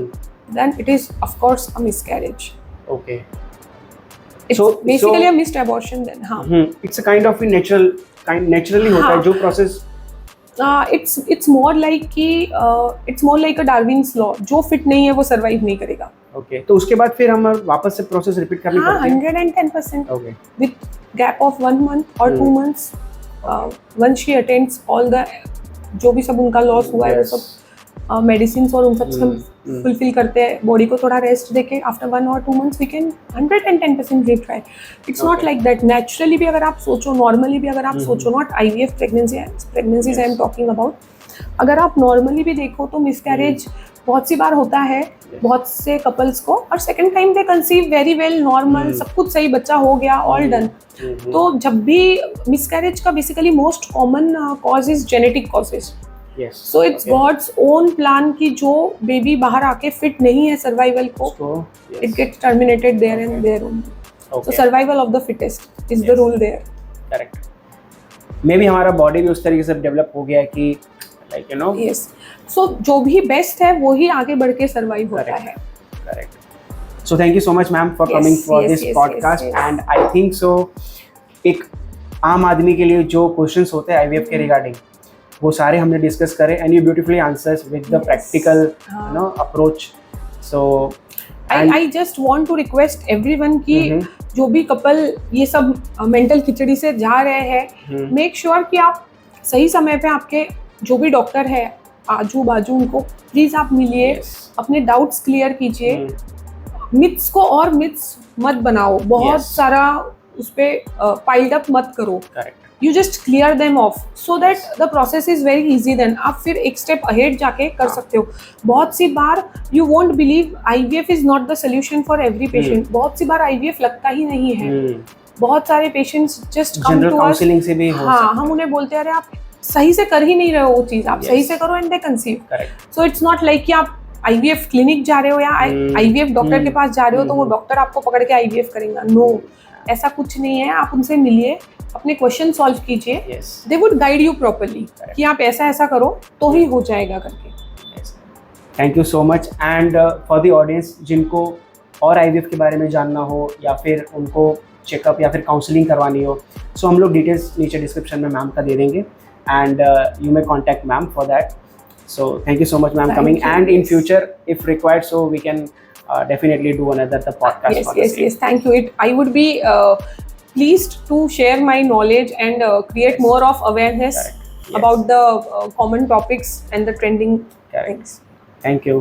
then it is of course a miscarriage. Okay. It's basically a missed abortion then. हाँ. It's a kind of naturally होता है जो process. It's more like कि it's more like a Darwin's law. जो fit नहीं है वो survive नहीं करेगा. Okay. तो उसके बाद फिर हम वापस से process repeat करनी पड़ती है? 110%. Okay. With gap of 1 month or 2 months. Once she attends all the जो भी सब उनका लॉस हुआ है वो सब मेडिसिन और उन सब से हम फुलफिल करते हैं. बॉडी को थोड़ा रेस्ट देके after 1 or 2 months we can 110% retry. It's not like that. Naturally भी अगर आप सोचो, नॉर्मली भी अगर आप सोचो, not IVF pregnancies I am talking about, अगर आप नॉर्मली भी देखो तो मिसकैरेज बहुत सी बार होता है बहुत से कपल्स को, और सेकंड टाइम दे कंसीव वेरी वेल, नॉर्मल, सब कुछ सही, बच्चा हो गया, ऑल डन. तो जब भी मिसकैरेज का basically most common cause is genetic causes. So it's God's own plan कि जो बेबी बाहर आके फिट नहीं है सर्वाइवल को, it gets terminated there and there only. So survival of the fittest is the rule there. Correct. Maybe हमारा body भी उस तरीके से डेवलप हो गया है कि like you know. Yes. So जो भी बेस्ट है वो ही आगे बढ़ के सर्वाइव होता है. Correct. So thank you so much ma'am for coming for this podcast. And I think so एक आम आदमी के लिए जो क्वेश्चंस होते हैं आईवीएफ के रिगार्डिंग, वो सारे हमने डिस्कस करे, and you beautifully answers with the practical you know approach. So I just want to request everyone कि जो भी कपल ये सब मेंटल खिचड़ी से जा रहे हैं, मेक श्योर कि आप सही समय पे आपके जो भी डॉक्टर है आजू बाजू, उनको प्लीज आप मिलिए, अपने डाउट्स क्लियर कीजिए. मिथ्स को और मिथ्स मत बनाओ, बहुत सारा उस पे पाइल्ड अप मत करो. you just clear them off so that the process is very easy. Then आप फिर एक step ahead जाके कर सकते हो. बहुत सी बार you won't believe IVF is not the solution for every patient. बहुत सी बार IVF लगता ही नहीं है. बहुत सारे patients just come to us, से भी हो हाँ, हम उन्हें बोलते हैं अरे आप सही से कर ही नहीं रहे हो वो चीज, आप सही से करो and they conceive. So it's not like कि आप IVF क्लिनिक जा रहे हो या IVF डॉक्टर के पास जा रहे हो तो वो डॉक्टर आपको पकड़ के IVF करेगा. नो, ऐसा कुछ नहीं है. आप उनसे मिलिए, अपने क्वेश्चन सॉल्व कीजिए, they would guide you properly कि आप ऐसा ऐसा करो तो ही हो जाएगा करके. Thank you so much. And for the audience जिनको और IVF के बारे में जानना हो या फिर उनको चेकअप या फिर काउंसलिंग करवानी हो, सो हम लोग डिटेल्स नीचे डिस्क्रिप्शन में मैम का दे देंगे and you may contact ma'am for that. So thank you so much ma'am coming, and in future if required so we can definitely do another the podcast. Yes, thank you. I would be pleased to share my knowledge and create more of awareness about the common topics and the trending things. Thank you.